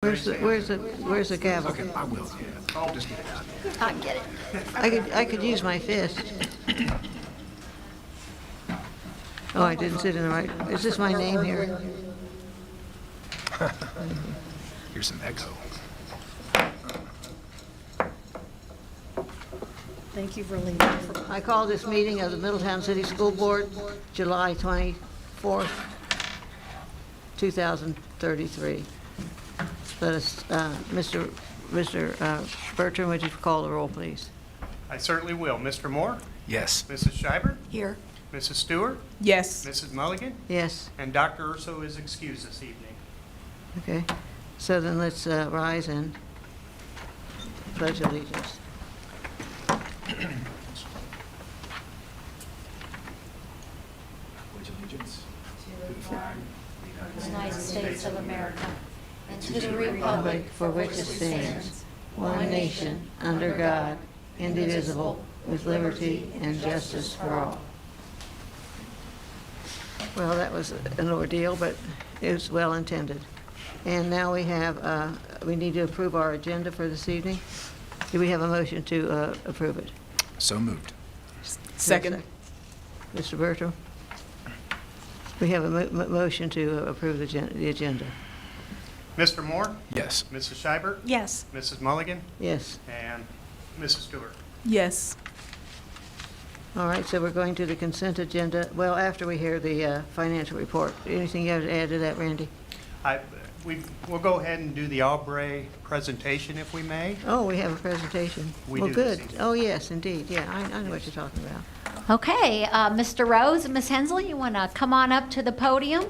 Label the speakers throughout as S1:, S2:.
S1: Where's the gavel?
S2: Okay, I will, yeah. I'll just get it out.
S3: I get it.
S1: I could use my fist. Oh, I didn't sit in the right, is this my name here?
S2: Here's some echo.
S3: Thank you for leaving.
S1: I call this meeting of the Middletown City School Board, July 24th, 2033. Let us, Mr. Bertrand, would you call the roll, please?
S4: I certainly will. Mr. Moore?
S2: Yes.
S4: Mrs. Schreiber?
S3: Here.
S4: Mrs. Stewart?
S5: Yes.
S4: Mrs. Mulligan?
S1: Yes,
S4: And Dr. Urso is excused this evening.
S1: okay. So then let's rise and pledge allegiance.
S2: Pledge allegiance to the flag of the
S3: United States of America, and to the
S1: Republic
S3: republic
S1: for which it stands, one nation, under God, indivisible, with liberty and justice for all. Well, that was an ordeal, but it was well intended. And now we have, we need to approve our agenda for this evening. Do we have a motion to approve it?
S2: So moved.
S5: Second.
S1: Mr. Bertram? We have a motion to approve the agenda.
S4: Mr. Moore?
S2: Yes.
S4: Mrs. Schreiber?
S5: Yes.
S4: Mrs. Mulligan?
S1: Yes.
S4: And Mrs. Stewart?
S5: Yes.
S1: All right, so we're going to the consent agenda. Well, after we hear the financial report. Anything you have to add to that, Randy?
S4: We'll go ahead and do the Albury presentation if we may.
S1: Oh, we have a presentation.
S4: We
S1: Well,
S4: do this
S1: good.
S4: evening.
S1: Oh, yes, indeed. Yeah, I know what you're talking about.
S3: Okay, Mr. Rose and Ms. Hensley, you want to come on up to the podium?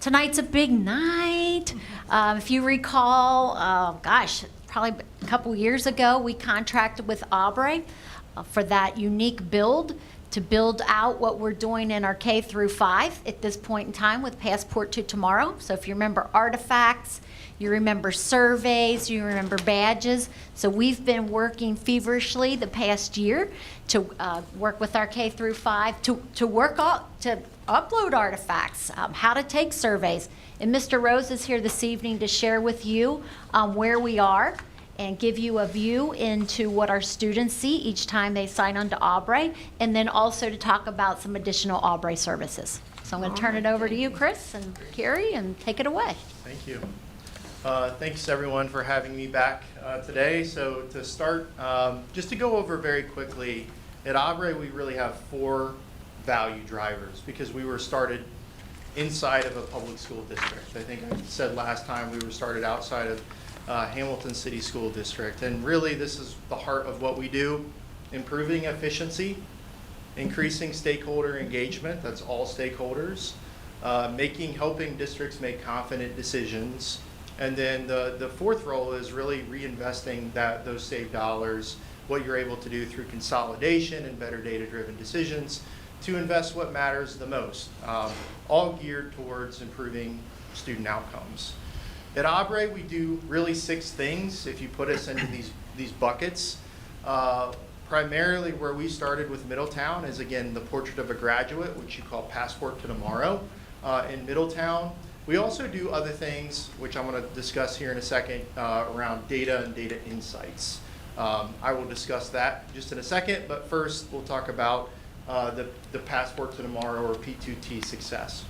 S3: Tonight's a big night. If you recall, gosh, probably a couple years ago, we contracted with Aubrey for that unique build to build out what we're doing in our K through 5 at this point in time with Passport to Tomorrow. So if you remember artifacts, you remember surveys, you remember badges. So we've been working feverishly the past year to work with our K through 5 to upload artifacts, how to take surveys. And Mr. Rose is here this evening to share with you where we are and give you a view into what our students see each time they sign on to Aubrey, and then also to talk about some additional Aubrey services. So I'm going to turn it over to you, Chris and Carrie, and take it away.
S6: Thank you. Thanks everyone for having me back today. So to start, just to go over very quickly, at Aubrey we really have 4 value drivers because we were started inside of a public school district. I think I said last time we were started outside of Hamilton City School District, and really this is the heart of what we do: improving efficiency, increasing stakeholder engagement, that's all stakeholders, helping districts make confident decisions, and then the 4th role is really reinvesting those saved dollars, what you're able to do through consolidation and better data-driven decisions to invest what matters the most, all geared towards improving student outcomes. At Aubrey, we do really 6 things if you put us into these buckets. Primarily where we started with Middletown is, again, the Portrait of a Graduate, which you call Passport to Tomorrow in Middletown. We also do other things, which I'm going to discuss here in a second, around data and data insights. I will discuss that just in a second, but first we'll talk about the Passport to Tomorrow, or P2T, success.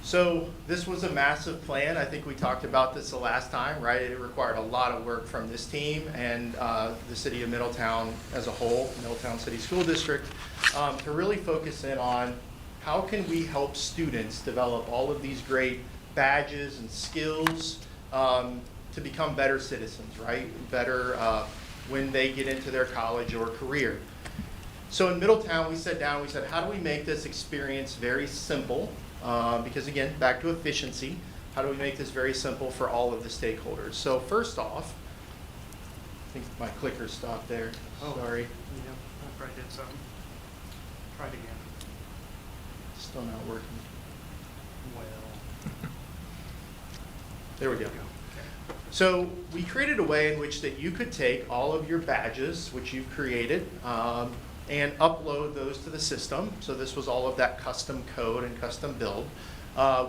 S6: So this was a massive plan. I think we talked about this the last time, right? It required a lot of work from this team and the city of Middletown as a whole, Middletown City School District, to really focus in on how can we help students develop all of these great badges and skills to become better citizens, right? Better when they get into their college or career. So in Middletown, we sat down, we said, how do we make this experience very simple? Because again, back to efficiency, how do we make this very simple for all of the stakeholders? So first off, I think my clicker stopped there.
S4: Oh.
S6: Sorry.
S4: Yeah, I probably did something. Try it again.
S6: Still not working.
S4: Well,
S6: There we go.
S4: okay.
S6: So we created a way in which that you could take all of your badges, which you've created, and upload those to the system. So this was all of that custom code and custom build.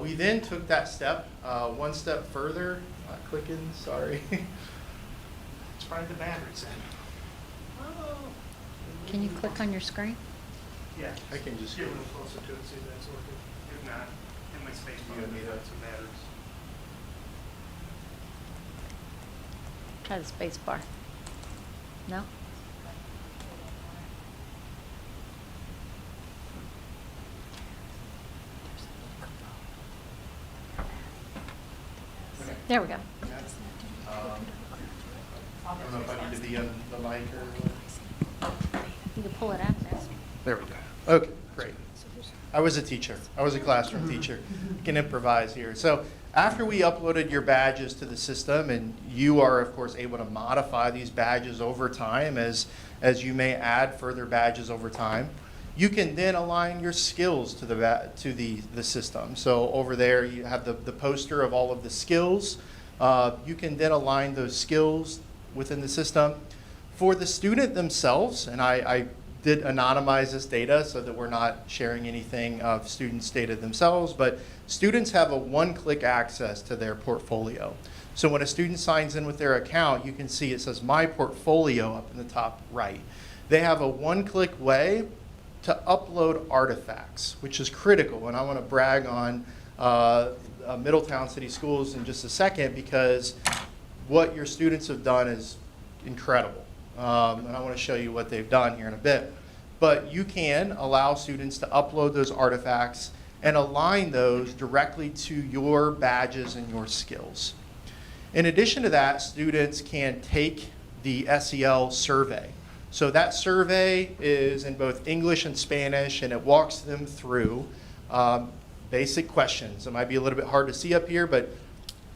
S6: We then took that step, one step further. Not clicking, sorry.
S4: Let's find the batteries in.
S3: Can you click on your screen?
S4: Yeah.
S6: I can just
S4: Get a
S6: go.
S4: little closer to it, see if that's working. If not, in my space bar,
S6: You gonna need
S4: I've got
S6: that?
S4: some batteries.
S3: Try the space bar. No? There we go.
S6: I don't know if I need to be on the mic or what.
S3: You can pull it out of there.
S6: There we go. Okay, great. I was a teacher. I was a classroom teacher. I can improvise here. So after we uploaded your badges to the system, and you are, of course, able to modify these badges over time as you may add further badges over time, you can then align your skills to the system. So over there, you have the poster of all of the skills. You can then align those skills within the system. For the student themselves, and I did anonymize this data so that we're not sharing anything of students' data themselves, but students have a one-click access to their portfolio. So when a student signs in with their account, you can see it says My Portfolio up in the top right. They have a one-click way to upload artifacts, which is critical, and I want to brag on Middletown City Schools in just a second, because what your students have done is incredible. And I want to show you what they've done here in a bit. But you can allow students to upload those artifacts and align those directly to your badges and your skills. In addition to that, students can take the SEL survey. So that survey is in both English and Spanish, and it walks them through basic questions. It might be a little bit hard to see up here, but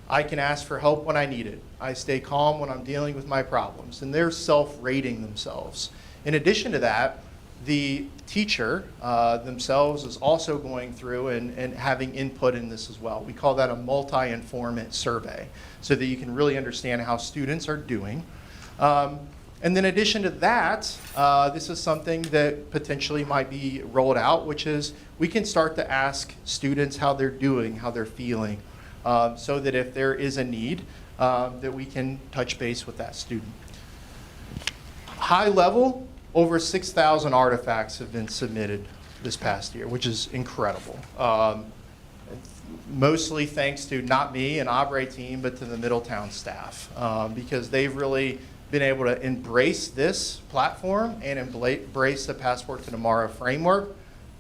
S6: I can ask for help when I need it. I stay calm when I'm dealing with my problems. And they're self-rating themselves. In addition to that, the teacher themselves is also going through and having input in this as well. We call that a multi-informant survey, so that you can really understand how students are doing. And then in addition to that, this is something that potentially might be rolled out, which is we can start to ask students how they're doing, how they're feeling, so that if there is a need, that we can touch base with that student. High level, over 6,000 artifacts have been submitted this past year, which is incredible. Mostly thanks to not me and Aubrey team, but to the Middletown staff, because they've really been able to embrace this platform and embrace the Passport to Tomorrow framework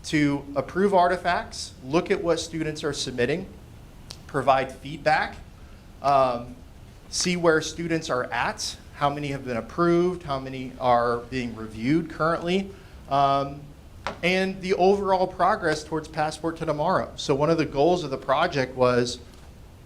S6: to approve artifacts, look at what students are submitting, provide feedback, see where students are at, how many have been approved, how many are being reviewed currently, and the overall progress towards Passport to Tomorrow. So one of the goals of the project was,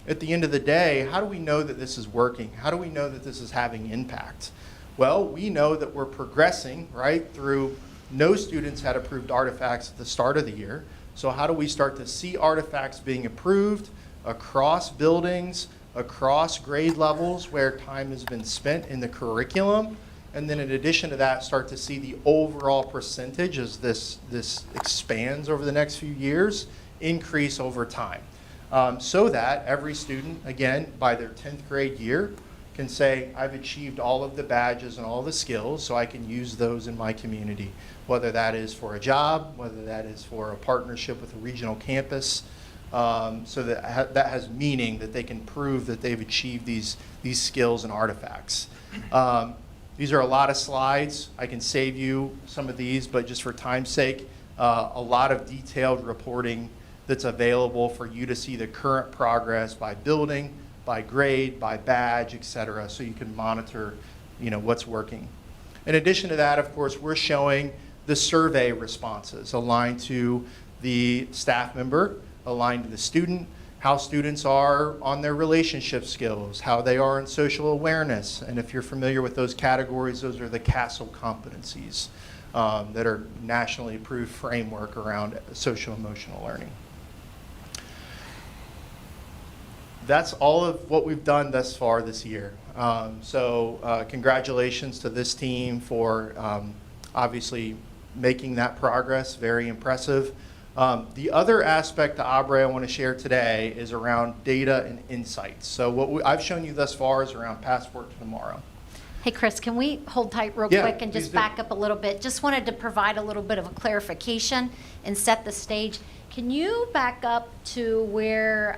S6: at the end of the day, how do we know that this is working? How do we know that this is having impact? Well, we know that we're progressing, right, through no students had approved artifacts at the start of the year. So how do we start to see artifacts being approved across buildings, across grade levels where time has been spent in the curriculum? And then in addition to that, start to see the overall percentage as this expands over the next few years, increase over time. So that every student, again, by their 10th grade year, can say, I've achieved all of the badges and all the skills, so I can use those in my community, whether that is for a job, whether that is for a partnership with a regional campus, so that that has meaning, that they can prove that they've achieved these skills and artifacts. These are a lot of slides. I can save you some of these, but just for time's sake, a lot of detailed reporting that's available for you to see the current progress by building, by grade, by badge, et cetera, so you can monitor, what's working. In addition to that, of course, we're showing the survey responses aligned to the staff member, aligned to the student, how students are on their relationship skills, how they are in social awareness. And if you're familiar with those categories, those are the CASEL competencies that are nationally approved framework around social emotional learning. That's all of what we've done thus far this year. So congratulations to this team for obviously making that progress, very impressive. The other aspect to Aubrey I want to share today is around data and insights. So what I've shown you thus far is around Passport to Tomorrow.
S3: Hey, Chris, can we hold tight real
S6: Yeah,
S3: quick and
S6: please
S3: just
S6: do.
S3: back up a little bit? Just wanted to provide a little bit of a clarification and set the stage. Can you back up to where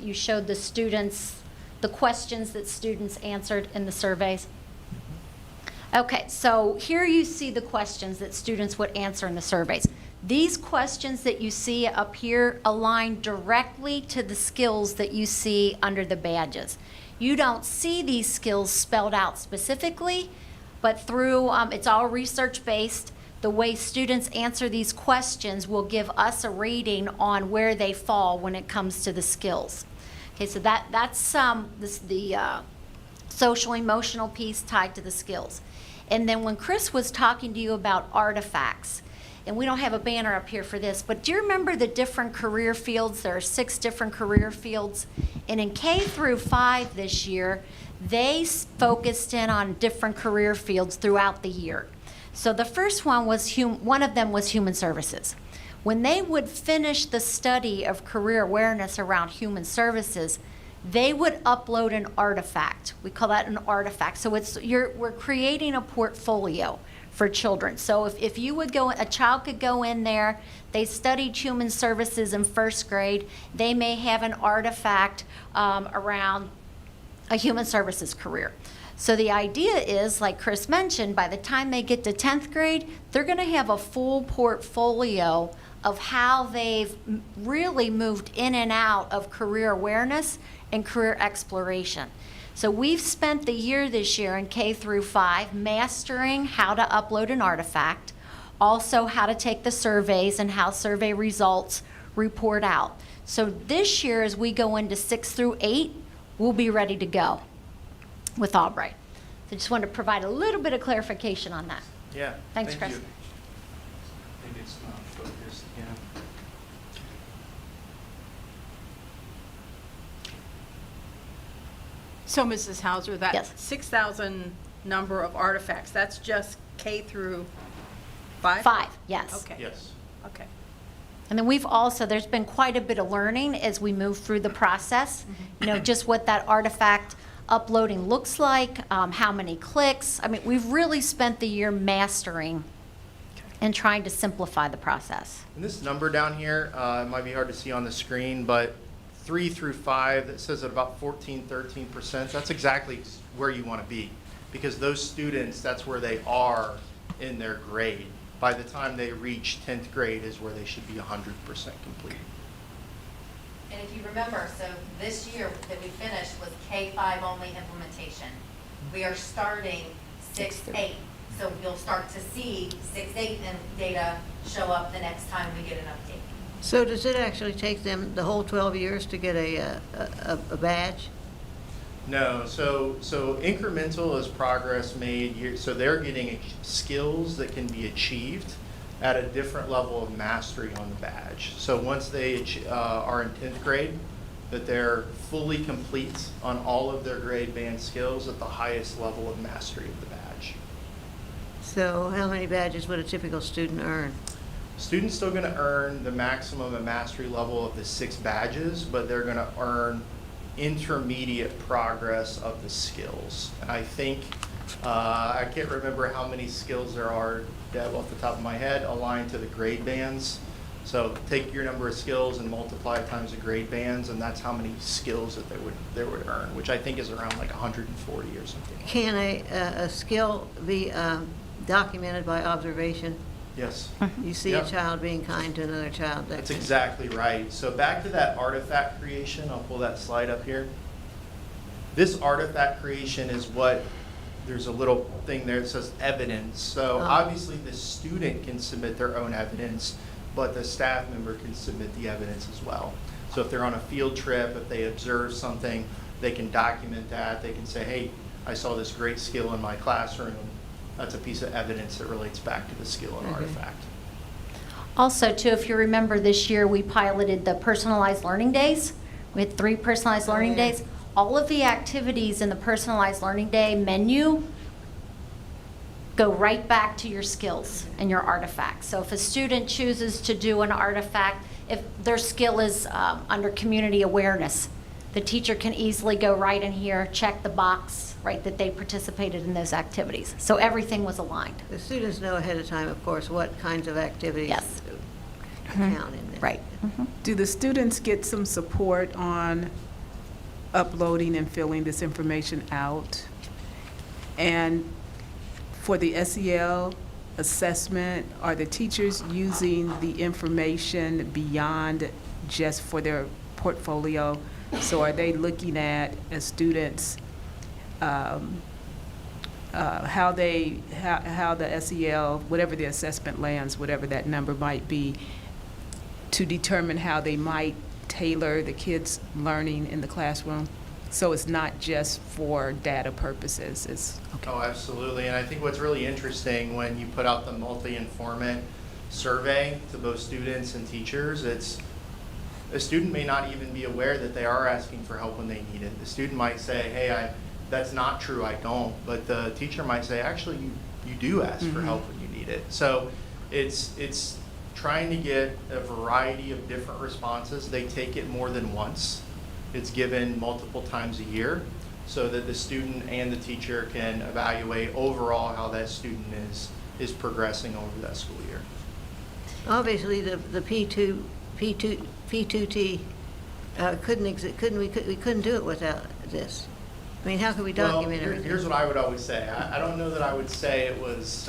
S3: you showed the students, the questions that students answered in the surveys? Okay, so here you see the questions that students would answer in the surveys. These questions that you see up here align directly to the skills that you see under the badges. You don't see these skills spelled out specifically, but through, it's all research-based. The way students answer these questions will give us a rating on where they fall when it comes to the skills. Okay, so that's the social emotional piece tied to the skills. And then when Chris was talking to you about artifacts, and we don't have a banner up here for this, but do you remember the different career fields? There are 6 different career fields. And in K through 5 this year, they focused in on different career fields throughout the year. So the first one was, one of them was human services. When they would finish the study of career awareness around human services, they would upload an artifact. We call that an artifact. So we're creating a portfolio for children. So if you would go, a child could go in there, they studied human services in 1st grade, they may have an artifact around a human services career. So the idea is, like Chris mentioned, by the time they get to 10th grade, they're gonna have a full portfolio of how they've really moved in and out of career awareness and career exploration. So we've spent the year this year in K through 5 mastering how to upload an artifact, also how to take the surveys and how survey results report out. So this year, as we go into 6 through 8, we'll be ready to go with Albright. So just wanted to provide a little bit of clarification on that.
S6: Yeah.
S3: Thanks,
S6: thank
S3: Chris.
S6: you. Maybe it's not focused, yeah.
S5: So, Mrs. Hauser, that
S3: Yes.
S5: 6,000 number of artifacts, that's just K through 5?
S3: 5, yes.
S5: Okay.
S6: Yes.
S5: Okay.
S3: And then we've also, there's been quite a bit of learning as we move through the process. You know, just what that artifact uploading looks like, how many clicks. I mean, we've really spent the year mastering and trying to simplify the process.
S6: And this number down here, it might be hard to see on the screen, but 3 through 5, that says at about 14, 13%. That's exactly where you want to be, because those students, that's where they are in their grade. By the time they reach 10th grade is where they should be 100% complete.
S7: And if you remember, so this year that we finished was K-5 only implementation. We are starting 6-8. So you'll start to see 6-8 and data show up the next time we get an update.
S1: So does it actually take them the whole 12 years to get a badge?
S6: No, so incremental is progress made year, so they're getting skills that can be achieved at a different level of mastery on the badge. So once they are in 10th grade, that they're fully complete on all of their grade band skills at the highest level of mastery of the badge.
S1: So how many badges would a typical student earn?
S6: Students still going to earn the maximum and mastery level of the 6 badges, but they're going to earn intermediate progress of the skills. And I think, I can't remember how many skills there are that off the top of my head aligned to the grade bands. So take your number of skills and multiply it times the grade bands, and that's how many skills that they would earn, which I think is around like 140 or something.
S1: Can a skill be documented by observation?
S6: Yes.
S1: You see
S6: Yeah.
S1: a child being kind to another child.
S6: That's exactly right. So back to that artifact creation, I'll pull that slide up here. This artifact creation is what, there's a little thing there that says evidence. So obviously the student can submit their own evidence, but the staff member can submit the evidence as well. So if they're on a field trip, if they observe something, they can document that. They can say, hey, I saw this great skill in my classroom. That's a piece of evidence that relates back to the skill and artifact.
S3: Also, too, if you remember this year, we piloted the personalized learning days. We had 3 personalized learning
S1: yeah.
S3: days. All of the activities in the personalized learning day menu go right back to your skills and your artifacts. So if a student chooses to do an artifact, if their skill is under community awareness, the teacher can easily go right in here, check the box, right, that they participated in those activities. So everything was aligned.
S1: The students know ahead of time, of course, what kinds of activities
S3: Yes.
S1: count in this.
S3: Right.
S8: Do the students get some support on uploading and filling this information out? And for the SEL assessment, are the teachers using the information beyond just for their portfolio? So are they looking at, as students, how the SEL, whatever the assessment lands, whatever that number might be, to determine how they might tailor the kids' learning in the classroom? So it's not just for data purposes, it's,
S6: Oh, absolutely. And I think what's really interesting when you put out the multi-informant survey to both students and teachers, it's a student may not even be aware that they are asking for help when they need it. The student might say, hey, that's not true, I don't. But the teacher might say, actually, you do ask for help when you need it. So it's trying to get a variety of different responses. They take it more than once. It's given multiple times a year so that the student and the teacher can evaluate overall how that student is progressing over that school year.
S1: Obviously, the P2T we couldn't do it without this. I mean, how could we document everything?
S6: Here's what I would always say. I don't know that I would say it was,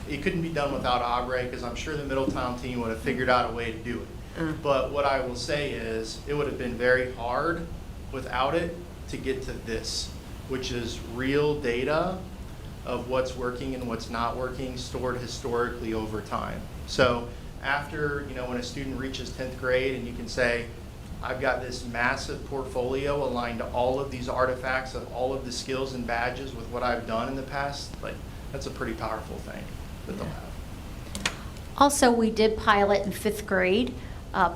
S6: it couldn't be done without Aubrey, because I'm sure the Middletown team would have figured out a way to do it. But what I will say is, it would have been very hard without it to get to this, which is real data of what's working and what's not working, stored historically over time. So after, when a student reaches 10th grade and you can say, I've got this massive portfolio aligned to all of these artifacts of all of the skills and badges with what I've done in the past, like, that's a pretty powerful thing that they'll have.
S3: Also, we did pilot in 5th grade,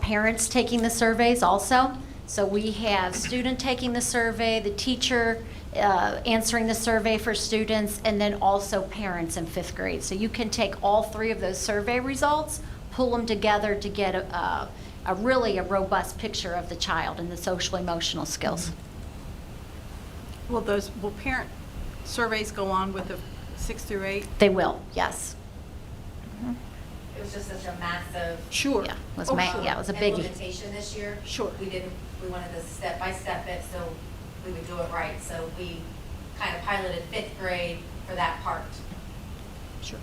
S3: parents taking the surveys also. So we have student taking the survey, the teacher answering the survey for students, and then also parents in 5th grade. So you can take all 3 of those survey results, pull them together to get a really robust picture of the child and the social emotional skills.
S5: Will parent surveys go on with the 6 through 8?
S3: They will, yes.
S7: It was just such a massive
S5: Sure.
S3: Yeah, it was
S5: Oh,
S3: ma-
S5: sure.
S3: yeah, it was a biggie.
S7: implementation this year.
S5: Sure.
S7: We wanted to step by step it so we would do it right. So we kind of piloted 5th grade for that part.
S5: Sure.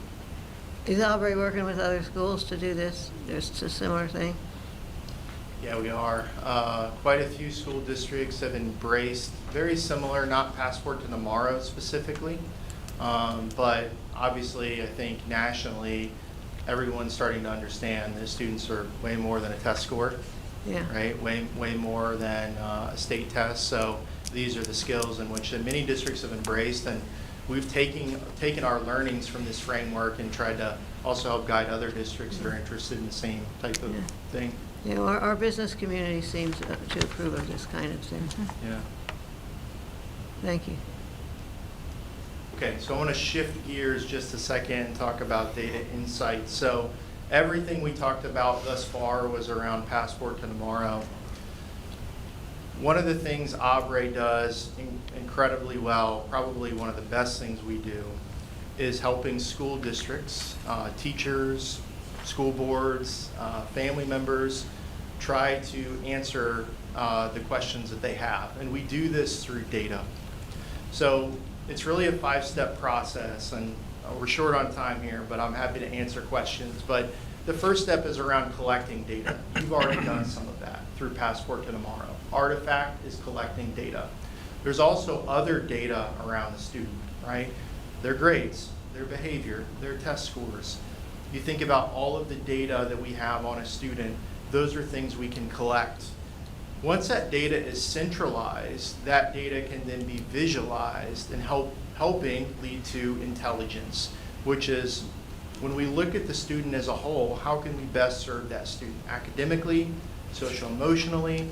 S1: Is Aubrey working with other schools to do this? There's a similar thing?
S6: Yeah, we are. Quite a few school districts have embraced very similar, not Passport to Tomorrow specifically, but obviously I think nationally everyone's starting to understand that students are way more than a test score,
S1: Yeah.
S6: right? Way more than a state test. So these are the skills in which many districts have embraced, and we've taken our learnings from this framework and tried to also help guide other districts that are interested in the same type of thing.
S1: You know, our business community seems to approve of this kind of thing.
S6: Yeah.
S1: Thank you.
S6: Okay, so I want to shift gears just a second and talk about data insights. So everything we talked about thus far was around Passport to Tomorrow. One of the things Aubrey does incredibly well, probably one of the best things we do, is helping school districts, teachers, school boards, family members try to answer the questions that they have. And we do this through data. So it's really a 5-step process, and we're short on time here, but I'm happy to answer questions. But the first step is around collecting data. You've already done some of that through Passport to Tomorrow. Artifact is collecting data. There's also other data around the student, right? Their grades, their behavior, their test scores. You think about all of the data that we have on a student, those are things we can collect. Once that data is centralized, that data can then be visualized and helping lead to intelligence, which is when we look at the student as a whole, how can we best serve that student academically, social emotionally,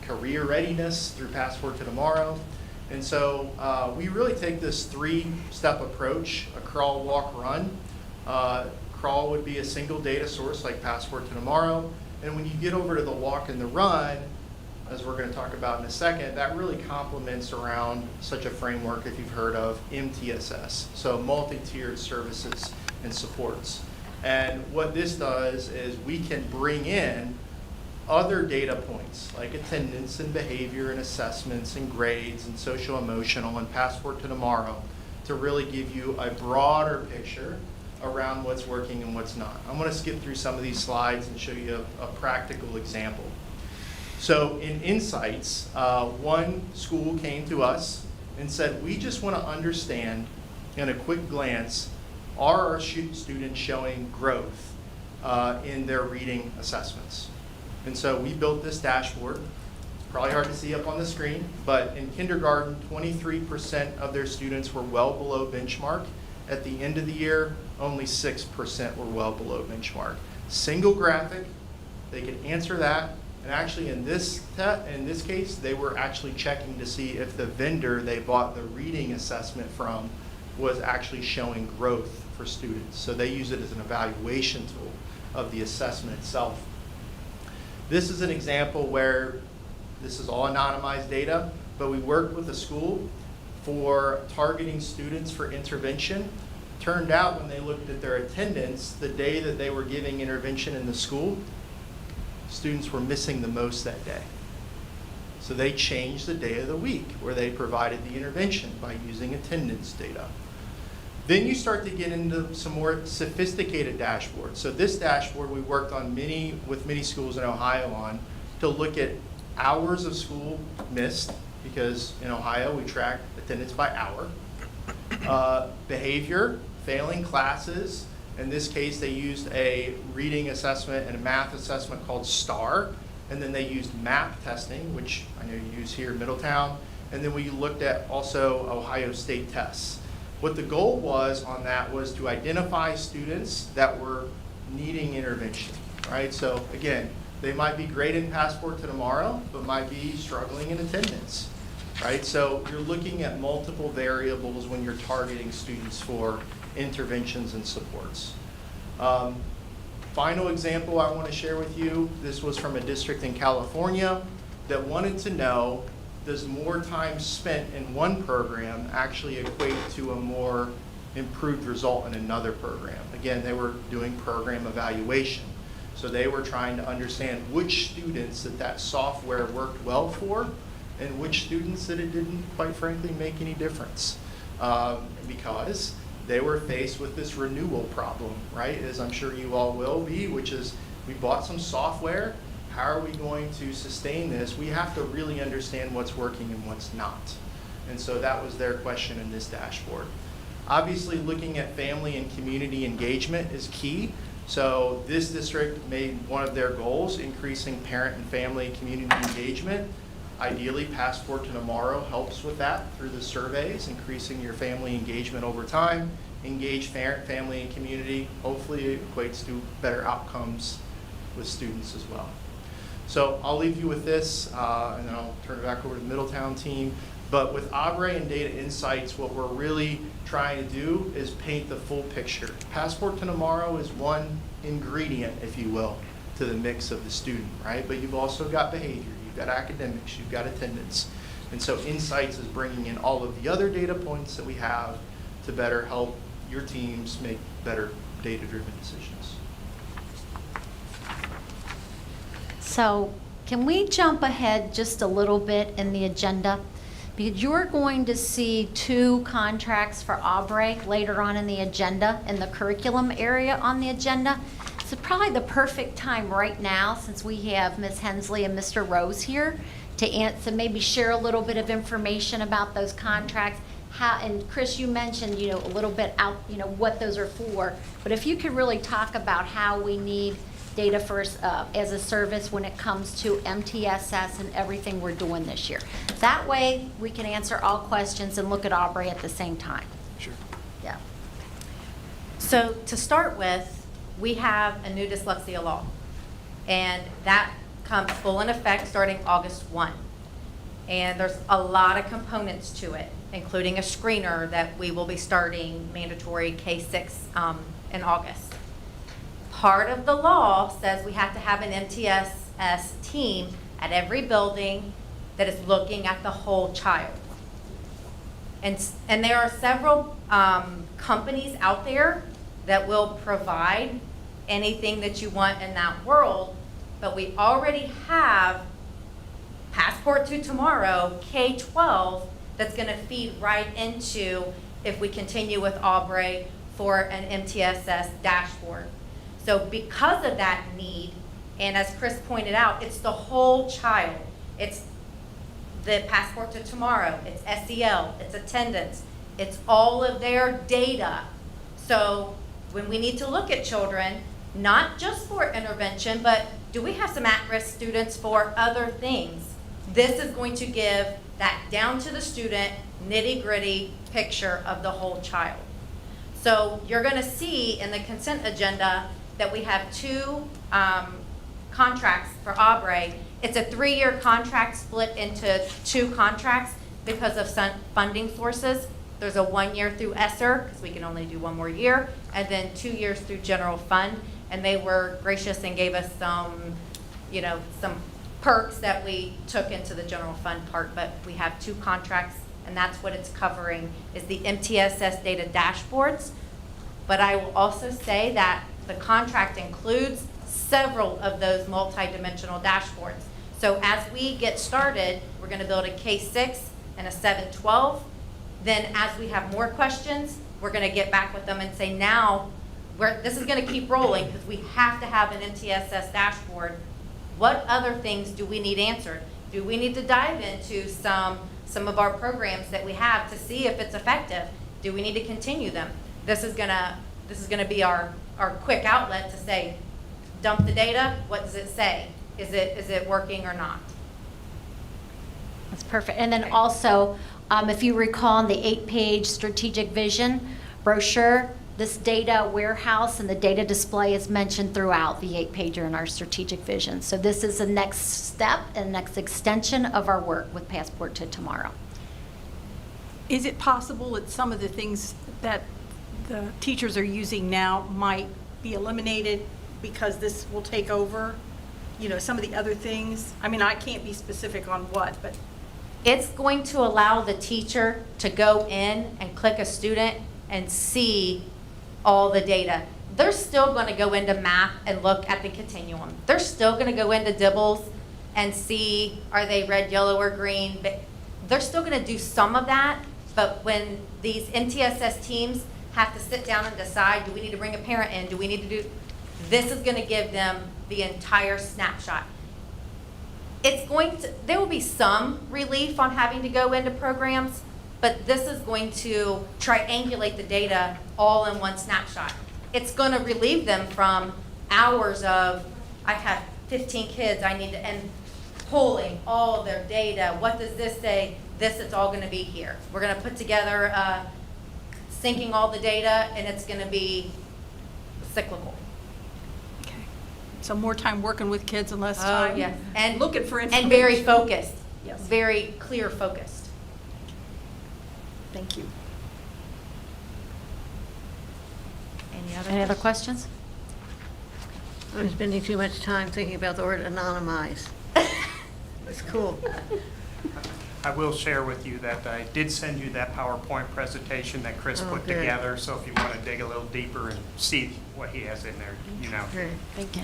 S6: career readiness through Passport to Tomorrow. And so we really take this 3-step approach: a crawl, walk, run. Crawl would be a single data source like Passport to Tomorrow. And when you get over to the walk and the run, as we're going to talk about in a second, that really complements around such a framework, if you've heard of MTSS, so multi-tiered services and supports. And what this does is we can bring in other data points like attendance and behavior and assessments and grades and social emotional and Passport to Tomorrow to really give you a broader picture around what's working and what's not. I'm going to skip through some of these slides and show you a practical example. So in Insights, one school came to us and said, we just want to understand in a quick glance, are our students showing growth in their reading assessments? And so we built this dashboard. It's probably hard to see up on the screen, but in kindergarten, 23% of their students were well below benchmark. At the end of the year, only 6% were well below benchmark. Single graphic, they could answer that. And actually in this case, they were actually checking to see if the vendor they bought the reading assessment from was actually showing growth for students. So they use it as an evaluation tool of the assessment itself. This is an example where this is all anonymized data, but we worked with a school for targeting students for intervention. Turned out when they looked at their attendance, the day that they were giving intervention in the school, students were missing the most that day. So they changed the day of the week where they provided the intervention by using attendance data. Then you start to get into some more sophisticated dashboards. So this dashboard we worked on with many schools in Ohio on to look at hours of school missed, because in Ohio we track attendance by hour. Behavior, failing classes. In this case, they used a reading assessment and a math assessment called STAR. And then they used MAP testing, which I know you use here in Middletown. And then we looked at also Ohio State tests. What the goal was on that was to identify students that were needing intervention, right? So again, they might be great in Passport to Tomorrow, but might be struggling in attendance, right? So you're looking at multiple variables when you're targeting students for interventions and supports. Final example I want to share with you, this was from a district in California that wanted to know, does more time spent in one program actually equate to a more improved result in another program? Again, they were doing program evaluation. So they were trying to understand which students that software worked well for and which students that it didn't, quite frankly, make any difference. Because they were faced with this renewal problem, right? As I'm sure you all will be, which is we bought some software. How are we going to sustain this? We have to really understand what's working and what's not. And so that was their question in this dashboard. Obviously, looking at family and community engagement is key. So this district made one of their goals, increasing parent and family community engagement. Ideally, Passport to Tomorrow helps with that through the surveys, increasing your family engagement over time. Engage parent, family, and community. Hopefully it equates to better outcomes with students as well. So I'll leave you with this, and then I'll turn it back over to the Middletown team. But with Aubrey and Data Insights, what we're really trying to do is paint the full picture. Passport to Tomorrow is one ingredient, if you will, to the mix of the student, right? But you've also got behavior, you've got academics, you've got attendance. And so Insights is bringing in all of the other data points that we have to better help your teams make better data-driven decisions.
S3: So can we jump ahead just a little bit in the agenda? Because you're going to see 2 contracts for Aubrey later on in the agenda, in the curriculum area on the agenda. So probably the perfect time right now, since we have Ms. Hensley and Mr. Rose here, to maybe share a little bit of information about those contracts. And Chris, you mentioned, a little bit out, what those are for. But if you could really talk about how we need data first as a service when it comes to MTSS and everything we're doing this year. That way, we can answer all questions and look at Aubrey at the same time.
S2: Sure.
S3: Yeah.
S7: So to start with, we have a new dyslexia law, and that comes full in effect starting August 1. And there's a lot of components to it, including a screener that we will be starting mandatory K-6 in August. Part of the law says we have to have an MTSS team at every building that is looking at the whole child. And there are several companies out there that will provide anything that you want in that world, but we already have Passport to Tomorrow, K-12, that's going to feed right into, if we continue with Aubrey, for an MTSS dashboard. So because of that need, and as Chris pointed out, it's the whole child. It's the Passport to Tomorrow, it's SEL, it's attendance, it's all of their data. So when we need to look at children, not just for intervention, but do we have some at-risk students for other things? This is going to give that down to the student, nitty-gritty picture of the whole child. So you're going to see in the consent agenda that we have two contracts for Aubrey. It's a 3-year contract split into 2 contracts because of some funding sources. There's a 1 year through ESSER, because we can only do 1 more year, and then 2 years through general fund. And they were gracious and gave us some, some perks that we took into the general fund part, but we have 2 contracts, and that's what it's covering, is the MTSS data dashboards. But I will also say that the contract includes several of those multi-dimensional dashboards. So as we get started, we're going to build a K-6 and a 7-12. Then as we have more questions, we're going to get back with them and say, now, this is going to keep rolling because we have to have an MTSS dashboard. What other things do we need answered? Do we need to dive into some of our programs that we have to see if it's effective? Do we need to continue them? This is gonna be our quick outlet to say, dump the data. What does it say? Is it working or not?
S3: That's perfect. And then also, if you recall, in the 8-page strategic vision brochure, this data warehouse and the data display is mentioned throughout the 8-pager in our strategic vision. So this is the next step and next extension of our work with Passport to Tomorrow.
S5: Is it possible that some of the things that the teachers are using now might be eliminated because this will take over, some of the other things? I mean, I can't be specific on what, but.
S7: It's going to allow the teacher to go in and click a student and see all the data. They're still going to go into math and look at the continuum. They're still going to go into dibbles and see, are they red, yellow, or green? But they're still going to do some of that, but when these MTSS teams have to sit down and decide, do we need to bring a parent in? Do we need to do, this is going to give them the entire snapshot. There will be some relief on having to go into programs, but this is going to triangulate the data all in one snapshot. It's going to relieve them from hours of, I have 15 kids, and pulling all of their data. What does this say? This, it's all going to be here. We're going to put together, syncing all the data, and it's going to be cyclical.
S5: Okay. So more time working with kids and less time.
S7: Yes. And
S5: looking for information.
S7: And very focused.
S5: Yes.
S7: Very clear focused.
S5: Thank you.
S3: Any other questions?
S1: I'm spending too much time thinking about the word anonymize. It's cool.
S4: I will share with you that I did send you that PowerPoint presentation that Chris put
S1: good.
S4: together, so if you want to dig a little deeper and see what he has in there,
S1: Great.
S3: Thank you.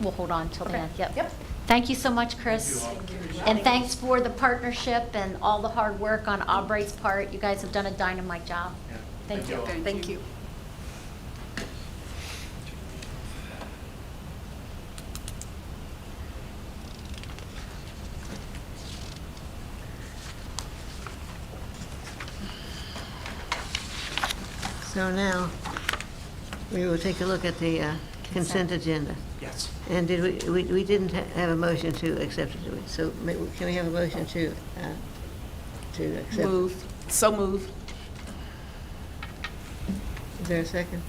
S3: We'll hold on till the end. Yep.
S7: Yep.
S3: Thank you so much, Chris. And thanks for the partnership and all the hard work on Aubrey's part. You guys have done a dynamite job.
S6: Yeah.
S3: Thank you.
S6: all.
S5: Thank you.
S1: So now, we will take a look at the consent agenda.
S4: yes.
S1: And did we didn't have a motion to accept it, did we? So can we have a motion to accept?
S8: Move. So move.
S1: Is there a second?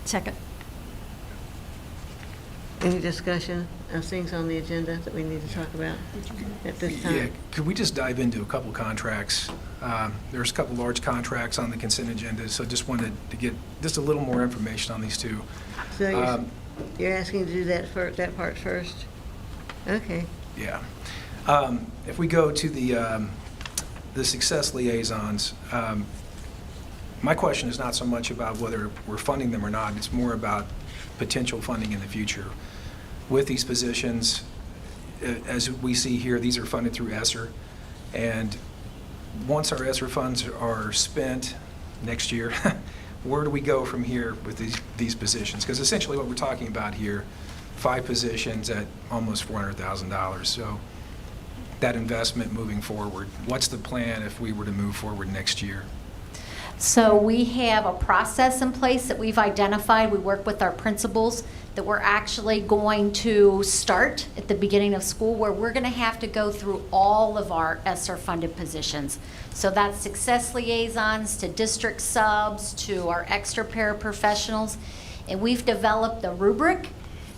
S3: Second.
S1: Any discussion of things on the agenda that we need to talk about at this time?
S2: Yeah, could we just dive into a couple contracts? There's a couple large contracts on the consent agenda, so just wanted to get just a little more information on these two.
S1: So
S2: Um,
S1: you're asking to do that part first? Okay.
S2: Yeah. If we go to the success liaisons, my question is not so much about whether we're funding them or not. It's more about potential funding in the future. With these positions, as we see here, these are funded through ESSER. And once our ESSER funds are spent next year, where do we go from here with these positions? Because essentially what we're talking about here, 5 positions at almost $400,000. So that investment moving forward, what's the plan if we were to move forward next year?
S3: So we have a process in place that we've identified. We work with our principals that we're actually going to start at the beginning of school, where we're going to have to go through all of our ESSER-funded positions. So that's success liaisons to district subs to our extra paraprofessionals. And we've developed the rubric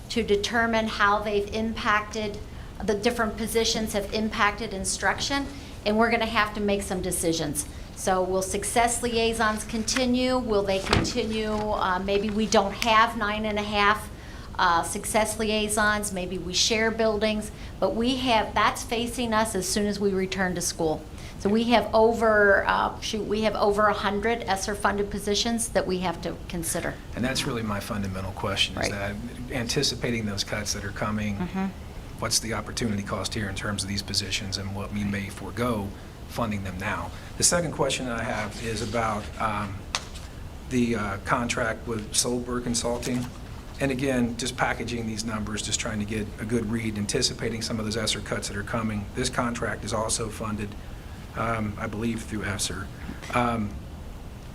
S3: to determine how they've impacted, the different positions have impacted instruction, and we're going to have to make some decisions. So will success liaisons continue? Will they continue? Maybe we don't have 9.5 success liaisons. Maybe we share buildings. But we have, that's facing us as soon as we return to school. So we have over, we have over 100 ESSER-funded positions that we have to consider.
S2: And that's really my fundamental question, is
S3: Right.
S2: that anticipating those cuts that are coming,
S3: Mm-hmm.
S2: what's the opportunity cost here in terms of these positions and what we may forego funding them now? The second question I have is about the contract with Solberg Consulting. And again, just packaging these numbers, just trying to get a good read, anticipating some of those ESSER cuts that are coming. This contract is also funded, I believe, through ESSER.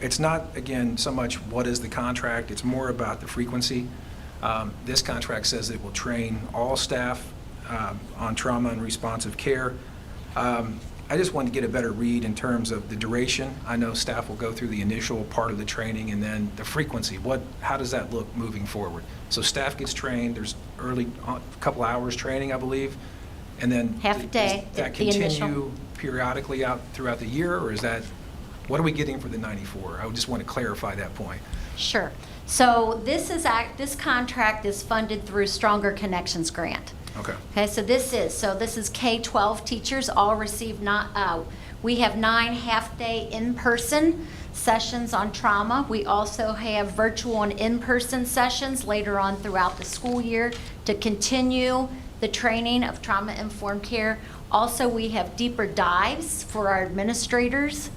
S2: It's not, again, so much what is the contract, it's more about the frequency. This contract says it will train all staff on trauma and responsive care. I just wanted to get a better read in terms of the duration. I know staff will go through the initial part of the training, and then the frequency. How does that look moving forward? So staff gets trained, there's early, a couple hours training, I believe, and then
S3: Half a day,
S2: does that
S3: the initial.
S2: continue periodically out throughout the year, or is that, what are we getting for the 94? I would just want to clarify that point.
S3: Sure. So this contract is funded through Stronger Connections Grant.
S2: Okay.
S3: Okay, so this is K-12 teachers all receive we have 9 half-day in-person sessions on trauma. We also have virtual and in-person sessions later on throughout the school year to continue the training of trauma-informed care. Also, we have deeper dives for our administrators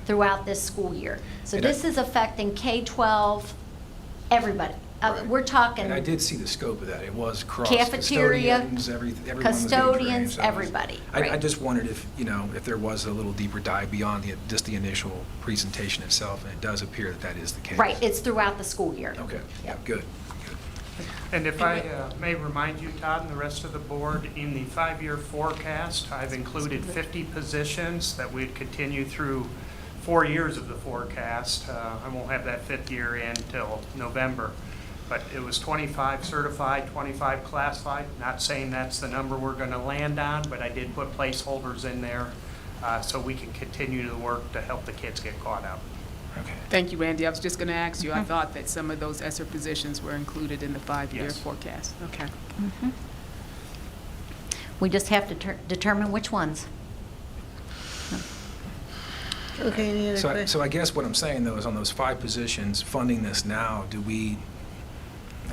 S3: throughout this school year. So
S2: And
S3: this is affecting K-12, everybody.
S2: Right.
S3: We're talking
S2: And I did see the scope of that. It was cross
S3: Cafeteria,
S2: custodians, everyone was being
S3: custodians,
S2: trained, so
S3: everybody,
S2: I
S3: right.
S2: just wondered if, if there was a little deeper dive beyond just the initial presentation itself, and it does appear that is the case.
S3: Right, it's throughout the school year.
S2: Okay, yeah,
S3: Yep.
S2: good.
S4: And if I may remind you, Todd, and the rest of the board, in the 5-year forecast, I've included 50 positions that would continue through 4 years of the forecast. I won't have that 5th year in till November. But it was 25 certified, 25 classified. Not saying that's the number we're going to land on, but I did put placeholders in there so we can continue the work to help the kids get caught up.
S2: Okay.
S8: Thank you, Randy. I was just going to ask you, I thought that some of those ESSER positions were included in the 5-year
S4: Yes.
S8: forecast. Okay.
S3: We just have to determine which ones.
S1: Okay, any other questions?
S2: So I guess what I'm saying, though, is on those 5 positions, funding this now,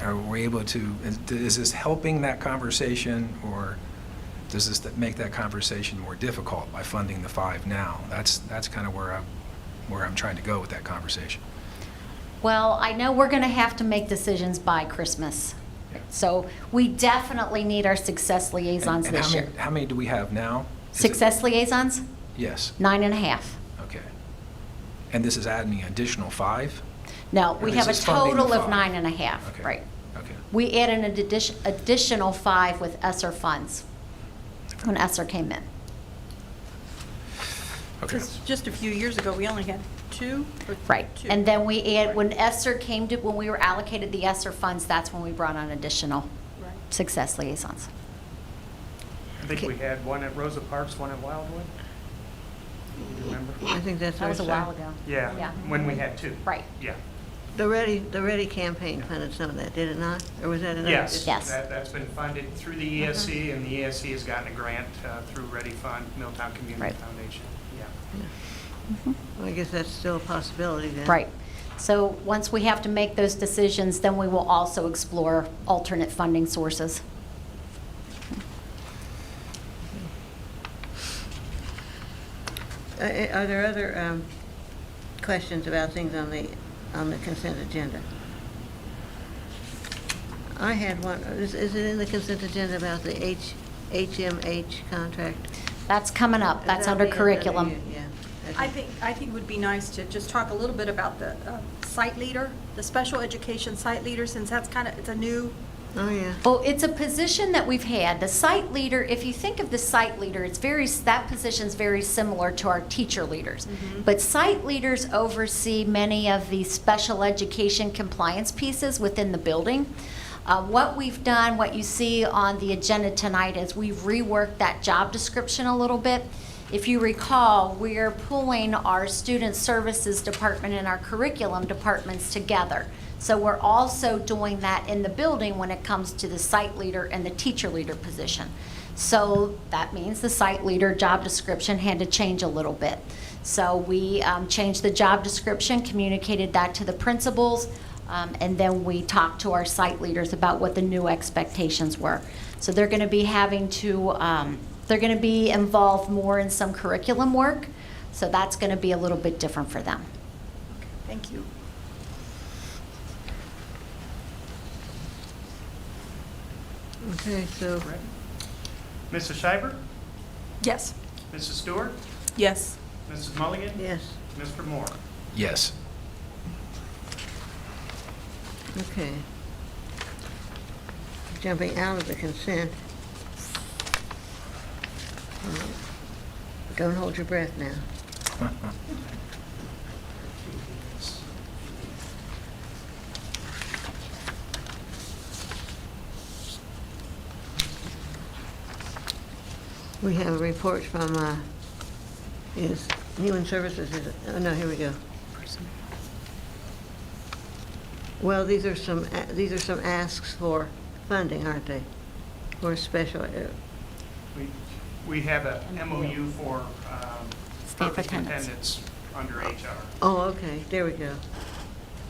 S2: are we able to, is this helping that conversation, or does this make that conversation more difficult by funding the 5 now? That's kind of where I'm trying to go with that conversation.
S3: Well, I know we're going to have to make decisions by Christmas. So we definitely need our success liaisons
S2: And
S3: this year.
S2: how many do we have now? Is it-
S3: Success liaisons,
S2: Yes,
S3: 9.5.
S2: okay. And this is adding an additional 5?
S3: No,
S2: Or
S3: we
S2: is
S3: have a
S2: this funding the
S3: total of
S2: 5?
S3: 9.5,
S2: Okay.
S3: right.
S2: Okay.
S3: We added an additional 5 with ESSER funds when ESSER came in.
S2: Okay.
S5: Just a few years ago, we only had 2 or
S3: Right,
S5: 2.
S3: and then when ESSER when we were allocated the ESSER funds, that's when we brought on additional.
S5: Right.
S3: success liaisons.
S4: I think we had one at Rosa Parks, one at Wildwood. You remember?
S1: I think that's
S3: That
S1: our
S3: was a while ago.
S4: Yeah,
S3: Yeah.
S4: when we had two.
S3: Right.
S4: Yeah.
S1: The Ready campaign funded some of that, did it not? Or was that another?
S4: Yes.
S3: Yes.
S4: That's been funded through the ESC, and the ESC has gotten a grant through Ready Fund, Middletown Community
S3: Right.
S4: Foundation. Yeah.
S1: Well, I guess that's still a possibility then.
S3: Right. So once we have to make those decisions, then we will also explore alternate funding sources.
S1: Are there other questions about things on the consent agenda? I had one, is it in the consent agenda about the HMH contract?
S3: That's coming up. That's
S1: That'll
S3: under
S1: be
S3: curriculum.
S1: Yeah.
S5: I think it would be nice to just talk a little bit about the site leader, the special education site leader, since that's it's a new,
S1: Oh, yeah.
S3: Well, it's a position that we've had. The site leader, if you think of the site leader, that position's very similar to our teacher leaders. But site leaders oversee many of the special education compliance pieces within the building. What we've done, what you see on the agenda tonight, is we've reworked that job description a little bit. If you recall, we're pulling our student services department and our curriculum departments together. So we're also doing that in the building when it comes to the site leader and the teacher leader position. So that means the site leader job description had to change a little bit. So we changed the job description, communicated that to the principals, and then we talked to our site leaders about what the new expectations were. So they're going to be having to, they're going to be involved more in some curriculum work. So that's going to be a little bit different for them.
S5: thank you.
S1: Okay, so,
S4: Mrs. Schreiber?
S5: Yes.
S4: Mrs. Stewart?
S8: Yes.
S4: Mrs. Mulligan?
S1: yes,
S4: Mr. Moore?
S2: Yes.
S1: okay. Jumping out of the consent. Don't hold your breath now. We have a report from, is Human Services, is it? Oh, no, here we go. Well, these are some asks for funding, aren't they? For special,
S4: We have a MOU for
S3: Staff
S4: perfect
S3: attendance.
S4: attendance under HR.
S1: oh, okay, there we go.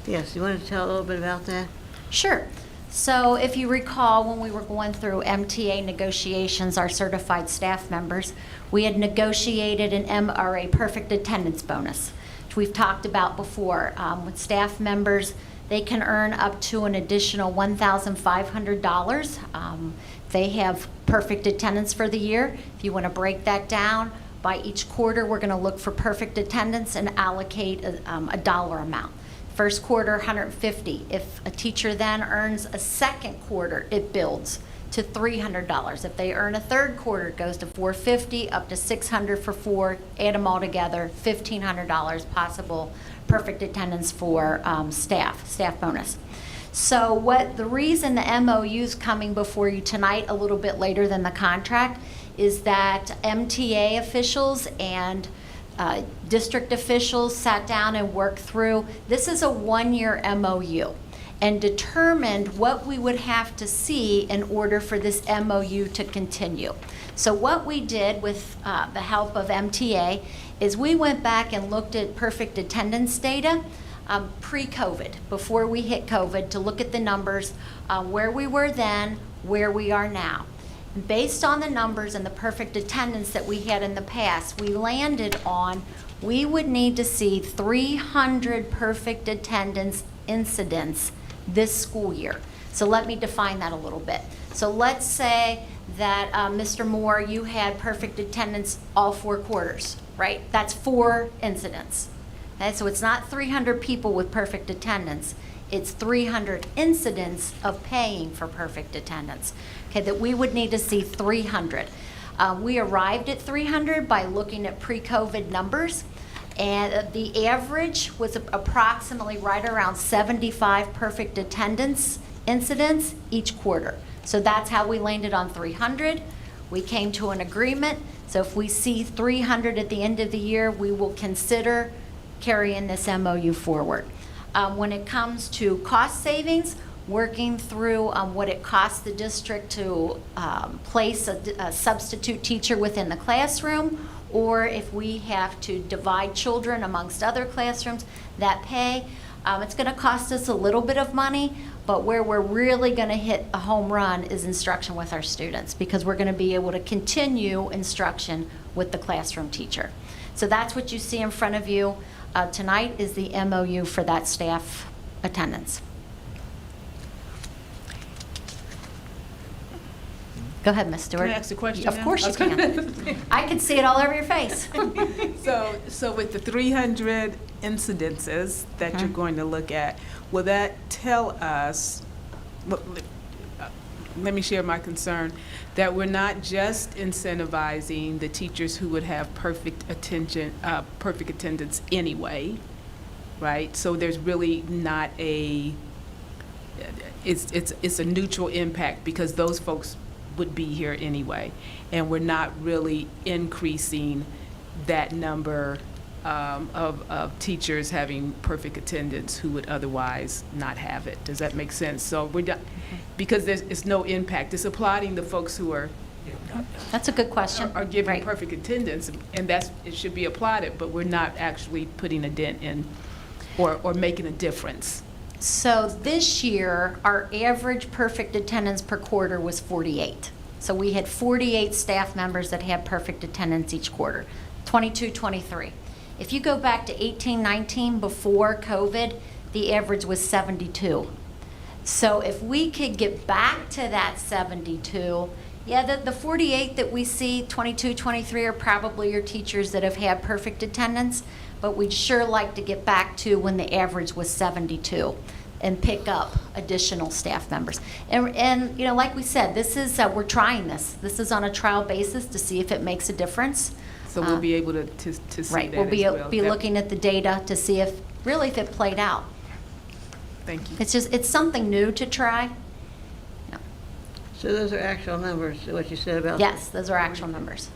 S1: Yes, you wanted to tell a little bit about that?
S3: Sure. So if you recall, when we were going through MTA negotiations, our certified staff members, we had negotiated an MRA perfect attendance bonus, which we've talked about before. With staff members, they can earn up to an additional $1,500. They have perfect attendance for the year. If you want to break that down, by each quarter, we're going to look for perfect attendance and allocate a dollar amount. First quarter, $150. If a teacher then earns a second quarter, it builds to $300. If they earn a third quarter, it goes to $450, up to $600 for 4. Add them all together, $1,500 possible perfect attendance for staff bonus. So the reason the MOU is coming before you tonight a little bit later than the contract is that MTA officials and district officials sat down and worked through, this is a one-year MOU, and determined what we would have to see in order for this MOU to continue. So what we did with the help of MTA is we went back and looked at perfect attendance data pre-COVID, before we hit COVID, to look at the numbers, where we were then, where we are now. Based on the numbers and the perfect attendance that we had in the past, we landed on we would need to see 300 perfect attendance incidents this school year. So let me define that a little bit. So let's say that, Mr. Moore, you had perfect attendance all 4 quarters, right? That's 4 incidents. Okay, so it's not 300 people with perfect attendance. It's 300 incidents of paying for perfect attendance, okay, that we would need to see 300. We arrived at 300 by looking at pre-COVID numbers, and the average was approximately right around 75 perfect attendance incidents each quarter. So that's how we landed on 300. We came to an agreement. So if we see 300 at the end of the year, we will consider carrying this MOU forward. When it comes to cost savings, working through what it costs the district to place a substitute teacher within the classroom, or if we have to divide children amongst other classrooms that pay. It's going to cost us a little bit of money, but where we're really going to hit a home run is instruction with our students, because we're going to be able to continue instruction with the classroom teacher. So that's what you see in front of you. Tonight is the MOU for that staff attendance. Go ahead, Ms. Stewart.
S8: Can I ask a question
S3: Of
S8: now?
S3: course you can. I can see it all over your face.
S8: So with the 300 incidences that you're going to look at, will that tell us, let me share my concern, that we're not just incentivizing the teachers who would have perfect attendance anyway, right? So there's really not it's a neutral impact, because those folks would be here anyway, and we're not really increasing that number of teachers having perfect attendance who would otherwise not have it. Does that make sense? So we're not, because it's no impact. It's applauding the folks who are
S3: That's a good question.
S8: are giving
S3: Right.
S8: perfect attendance, and it should be applauded, but we're not actually putting a dent in or making a difference.
S3: So this year, our average perfect attendance per quarter was 48. So we had 48 staff members that had perfect attendance each quarter, 22, 23. If you go back to 18, 19, before COVID, the average was 72. So if we could get back to that 72, yeah, the 48 that we see, 22, 23 are probably your teachers that have had perfect attendance, but we'd sure like to get back to when the average was 72 and pick up additional staff members. And you know, like we said, this is, we're trying this. This is on a trial basis to see if it makes a difference.
S8: So we'll be able to see
S3: Right,
S8: that
S3: we'll
S8: as well.
S3: be
S8: That-
S3: looking at the data to see if it played out.
S8: Thank you.
S3: It's something new to try. Yeah.
S1: So those are actual numbers, what you said about?
S3: Yes, those are actual numbers.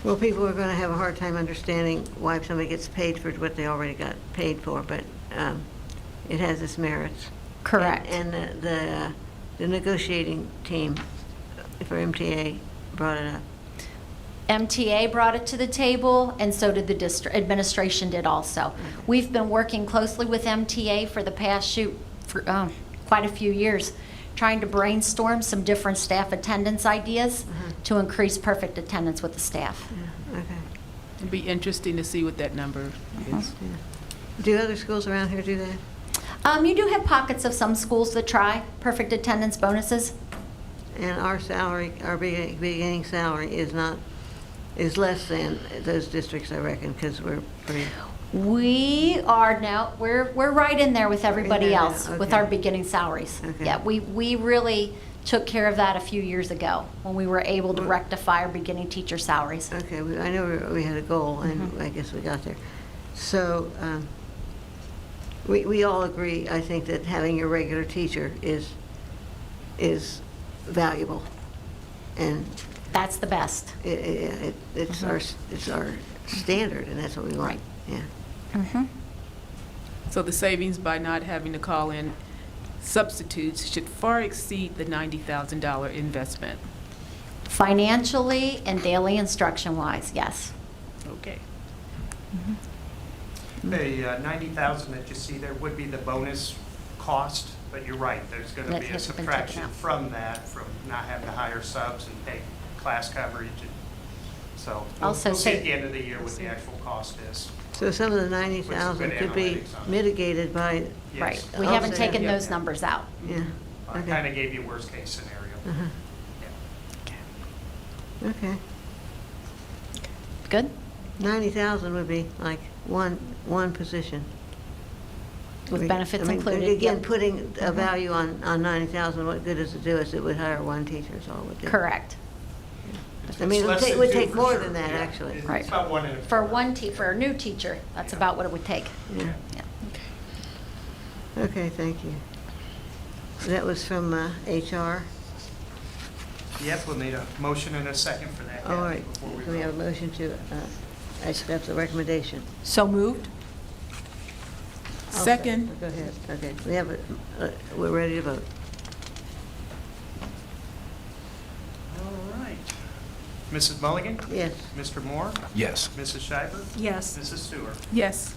S1: Well, people are going to have a hard time understanding why somebody gets paid for what they already got paid for, but it has its merits.
S3: Correct.
S1: And the negotiating team for MTA brought it up.
S3: MTA brought it to the table, and so did the district administration did also. We've been working closely with MTA for the past quite a few years, trying to brainstorm some different staff attendance ideas to increase perfect attendance with the staff.
S1: Yeah, okay.
S8: It'd be interesting to see what that number is.
S1: Yeah. Do other schools around here do that?
S3: You do have pockets of some schools that try perfect attendance bonuses.
S1: And our salary, our beginning salary is less than those districts, I reckon, because we're pretty.
S3: We are now, we're right in there with everybody
S1: there now,
S3: else with
S1: okay.
S3: our beginning salaries.
S1: Okay.
S3: Yeah, we really took care of that a few years ago when we were able to rectify our beginning teacher salaries.
S1: Okay, I know we had a goal, and I guess we got there. So we all agree, I think, that having your regular teacher is valuable, and
S3: That's the best.
S1: it's our standard, and that's what we want.
S3: Right.
S1: Yeah.
S3: Mhm.
S8: So the savings by not having to call in substitutes should far exceed the $90,000 investment.
S3: Financially and daily instruction wise, yes.
S8: Okay.
S4: The 90,000 that you see there would be the bonus cost, but you're right, there's going to
S3: That
S4: be a
S3: has been taken
S4: subtraction
S3: out.
S4: from that, from not having to hire subs and pay class coverage. And so
S3: Also
S4: we'll see
S3: say-
S4: at the end of the year what the actual cost is.
S1: So some of the 90,000
S4: good
S1: could be
S4: analytics on it.
S1: mitigated by,
S4: Yes.
S3: Right. We haven't
S1: Also-
S3: taken
S4: Yeah.
S3: those numbers out.
S1: yeah.
S4: I
S1: Okay.
S4: kind of gave you worst case scenario.
S1: Uh-huh.
S4: Yeah.
S1: Okay.
S3: Good?
S1: 90,000 would be like one position.
S3: With benefits
S1: I mean,
S3: included.
S1: Again,
S3: Yep.
S1: putting a value on 90,000, what good does it do us? It would hire one teacher, is all it would do.
S3: Correct.
S1: I mean,
S4: It's less
S1: it would
S4: than two
S1: take
S4: for
S1: more
S4: sure.
S1: than that,
S4: Yeah.
S1: actually.
S4: It's
S3: Right.
S4: about one in a
S3: For a new teacher, that's
S4: Yeah.
S3: about what it would take.
S1: Yeah.
S3: Yeah.
S1: Okay, thank you. That was from HR.
S4: Yep, we'll need a motion and a second for that.
S1: All
S4: Kathy,
S1: right.
S4: before we
S1: Do we have a
S4: vote.
S1: motion to accept the recommendation?
S8: So moved?
S1: I'll
S8: Second.
S1: Go ahead. Okay. We have we're ready to vote.
S4: All right. Mrs. Mulligan?
S1: Yes.
S4: Mr. Moore?
S2: Yes.
S4: Mrs. Schreiber?
S5: Yes.
S4: Mrs. Stewart?
S8: Yes.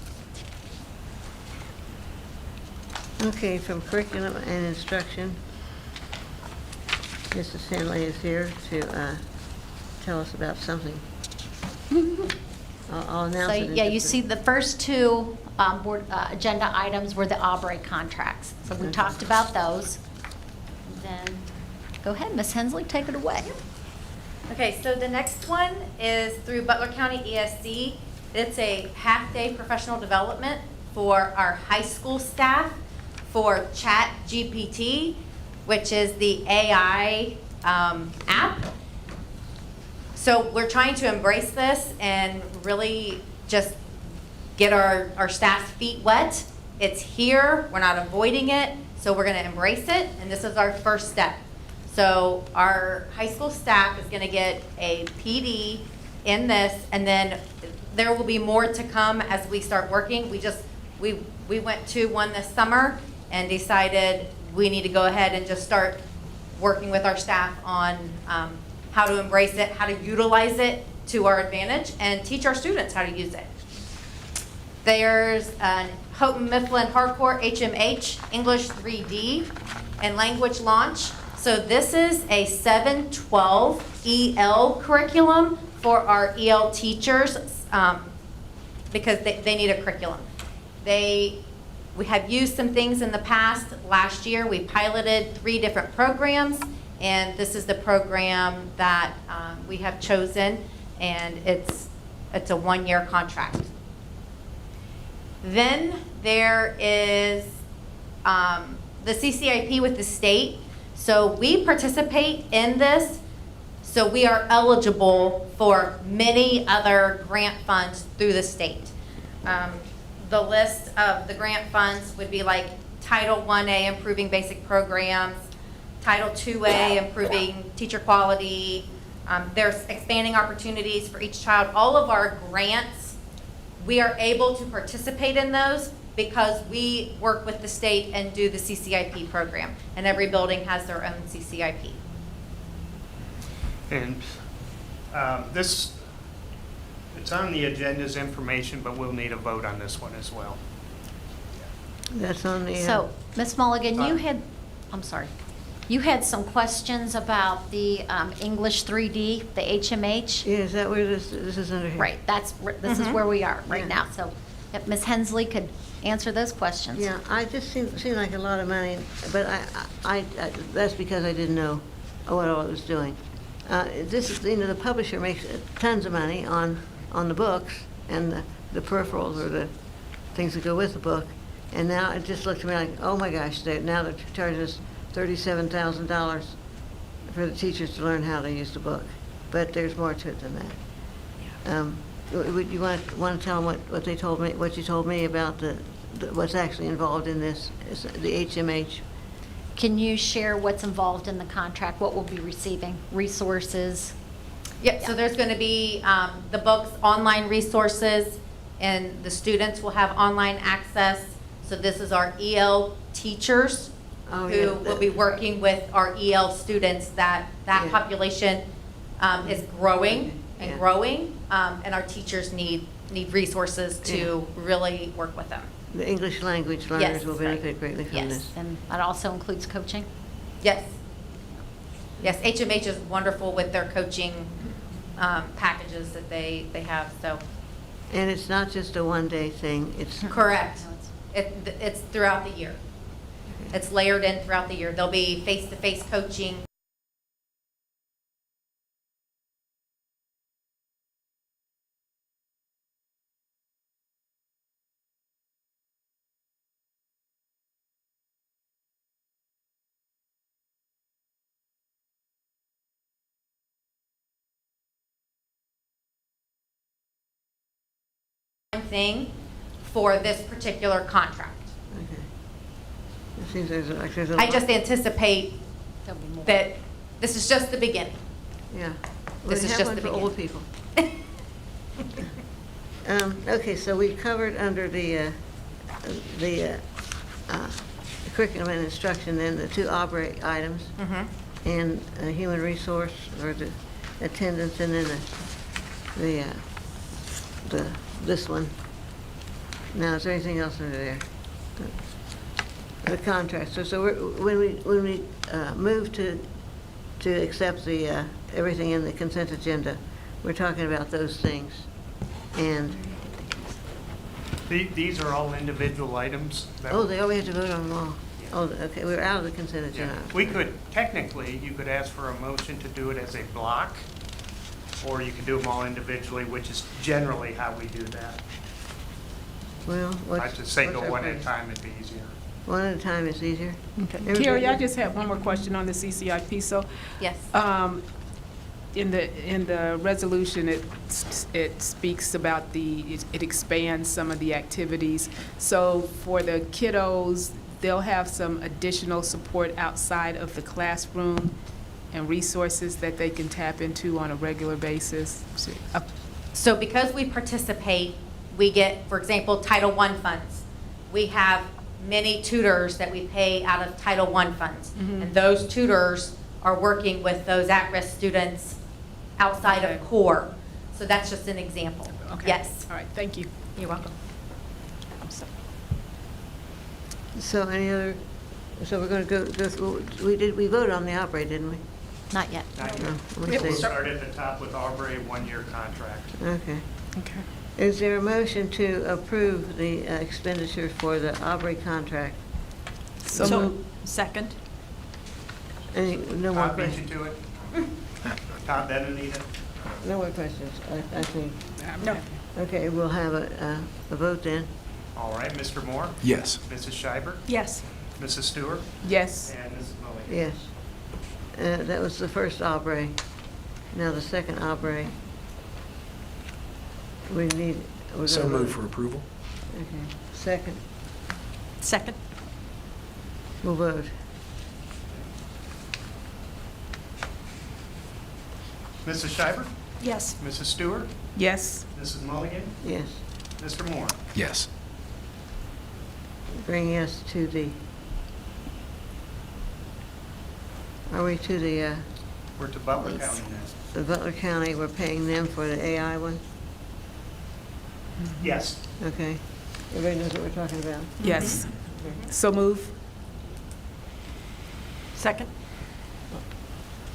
S1: Okay, from curriculum and instruction, Mrs. Henley is here to tell us about something. I'll announce
S3: So,
S1: it. in
S3: yeah,
S1: just
S3: you
S1: a-
S3: see the first two board agenda items were the Aubrey contracts. So we
S1: Okay.
S3: talked about those. Then, go ahead, Ms. Hensley, take it away.
S7: Okay, so the next one is through Butler County ESC. It's a half-day professional development for our high school staff for Chat GPT, which is the AI app. So we're trying to embrace this and really just get our staff's feet wet. It's here, we're not avoiding it, so we're gonna embrace it, and this is our first step. So our high school staff is gonna get a PD in this, and then there will be more to come as we start working. We went to one this summer and decided we need to go ahead and just start working with our staff on how to embrace it, how to utilize it to our advantage, and teach our students how to use it. There's an Houghton Mifflin Hardcore HMH English 3D and language launch. So this is a 712 EL curriculum for our EL teachers because they need a curriculum. We have used some things in the past. Last year, we piloted 3 different programs, and this is the program that we have chosen, and it's a 1-year contract. Then there is the CCIP with the state. So we participate in this, so we are eligible for many other grant funds through the state. The list of the grant funds would be like Title 1A, improving basic programs, Title 2A, improving teacher quality. There's expanding opportunities for each child. All of our grants, we are able to participate in those because we work with the state and do the CCIP program. And every building has their own CCIP.
S4: And it's on the agenda's information, but we'll need a vote on this one as well.
S1: That's on the.
S3: So, Ms. Mulligan, you had some questions about the English 3D, the HMH.
S1: Yeah, is that where this is under here?
S3: Right, this is where we are right
S1: Yeah.
S3: now. So if Ms. Hensley could answer those questions.
S1: Yeah, I just seemed like a lot of money, but I that's because I didn't know what all it was doing. This is, the publisher makes tons of money on the books and the peripherals or the things that go with the book. And now it just looked to me like, oh my gosh, now they're charging us $37,000 for the teachers to learn how to use the book. But there's more to it than that. Would you want to tell them what they told me, what you told me about what's actually involved in this, the HMH?
S3: Can you share what's involved in the contract, what we'll be receiving, resources?
S7: Yep, so there's going to be the books, online resources, and the students will have online access. So this is our EL teachers
S1: Oh,
S7: who
S1: yeah,
S7: will be working with our EL students. That
S1: Yeah.
S7: population is growing and
S1: Yeah.
S7: growing, and our teachers need resources to really work with them.
S1: The English language learners
S7: Yes,
S1: will
S7: right.
S1: benefit greatly from
S7: Yes.
S1: this.
S3: And that also includes coaching?
S7: Yes. Yes, HMH is wonderful with their coaching packages that they have, so.
S1: And it's not just a one-day thing, it's,
S7: Correct. It's throughout the year. It's layered in throughout the year. There'll be face-to-face coaching. Thing for this particular contract.
S1: okay. It seems there's a
S7: I
S1: lot.
S7: just anticipate
S3: There'll be more.
S7: that this is just the beginning.
S1: Yeah.
S7: This
S1: We
S7: is
S1: have
S7: just
S1: one
S7: the
S1: for old people. Okay, so we covered under the curriculum and instruction, then the two Aubrey items, and human resource, or the attendance, and then this one. Now, is there anything else under there? The contract. So when we move to accept the everything in the consent agenda, we're talking about those things. And,
S4: These are all individual items. that-
S1: oh, we have to vote on them all. Oh, okay, we're out of the consent
S4: Yeah.
S1: agenda.
S4: We could, technically, you could ask for a motion to do it as a block, or you could do them all individually, which is generally how we do that.
S1: Well, what's...
S4: I'd just say
S1: what's
S4: go
S1: our
S4: one at a
S1: pleasure?
S4: time, it'd be easier.
S1: One at a time is easier.
S8: Okay.
S1: Everybody-
S8: Carrie, I just have one more question on the CCIP. So,
S7: Yes.
S8: in the resolution, it speaks about it expands some of the activities. So for the kiddos, they'll have some additional support outside of the classroom and resources that they can tap into on a regular basis.
S7: So because we participate, we get, for example, Title I funds. We have many tutors that we pay out of Title I funds. And those tutors are working with those at-risk students outside
S8: Okay.
S7: of core. So that's just an example.
S8: Okay.
S7: Yes,
S8: All right, thank you.
S7: you're welcome.
S1: So any other, so we're going to go through, we voted on the Aubrey, didn't we?
S3: Not yet.
S4: Not
S1: No,
S4: yet.
S1: let me
S4: We'll
S1: see.
S4: start at the top with Aubrey, one-year contract.
S1: Okay.
S8: Okay.
S1: Is there a motion to approve the expenditure for the Aubrey contract?
S8: So moved.
S5: Second?
S1: Any, no more
S4: Todd beat you
S1: questions?
S4: to it? Todd, then Anita?
S1: No more questions, I think.
S5: No.
S1: Okay, we'll have a vote then.
S4: All right, Mr. Moore?
S2: Yes.
S4: Mrs. Schreiber?
S5: Yes.
S4: Mrs. Stewart?
S8: Yes.
S4: And Mrs. Mulligan?
S1: Yes. That was the first Aubrey. Now the second Aubrey. We need, we're
S2: So
S1: gonna
S2: move
S1: vote.
S2: for approval?
S1: Okay, second,
S5: Second?
S1: we'll vote.
S4: Mrs. Schreiber?
S5: Yes.
S4: Mrs. Stewart?
S8: Yes.
S4: Mrs. Mulligan?
S1: Yes.
S4: Mr. Moore?
S2: Yes.
S1: Bringing us to the, are we to the
S4: We're to Butler County now.
S1: Butler County, we're paying them for the AI one?
S4: Yes.
S1: Okay. Everybody knows what we're talking about?
S8: Yes. So move.
S5: Second?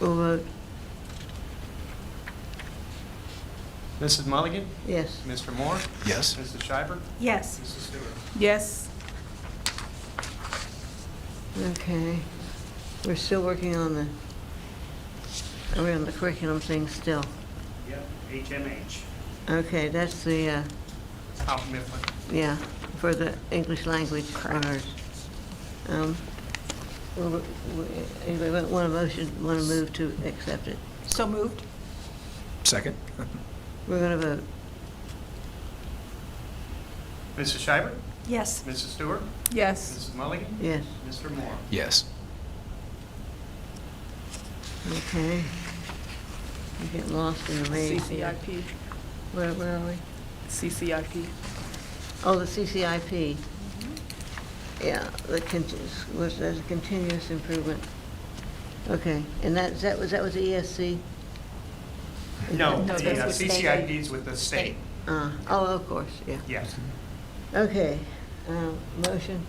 S1: We'll vote.
S4: Mrs. Mulligan?
S1: Yes.
S4: Mr. Moore?
S2: Yes.
S4: Mrs. Schreiber?
S5: Yes.
S4: Mrs. Stewart?
S8: Yes.
S1: Okay. We're still working on the, are we on the curriculum thing still?
S4: Yep. HMH.
S1: Okay, that's the,
S4: Top Mifflin.
S1: yeah, for the English language learners. Anybody want a motion, want to move to accept it?
S5: So moved?
S2: Second?
S1: We're going to vote.
S4: Mrs. Schreiber?
S5: Yes.
S4: Mrs. Stewart?
S8: Yes.
S4: Mrs. Mulligan?
S1: Yes.
S4: Mr. Moore?
S2: Yes.
S1: Okay. We get lost in the maze. here.
S8: CCIP.
S1: Where are we?
S8: CCIP.
S1: Oh, the CCIP. Yeah, was a continuous improvement. Okay, and that was the ESC?
S4: No,
S8: No,
S4: the
S8: that's with state.
S4: CCIP's with the state.
S1: Oh, of course, yeah.
S4: Yes.
S1: Okay, motion,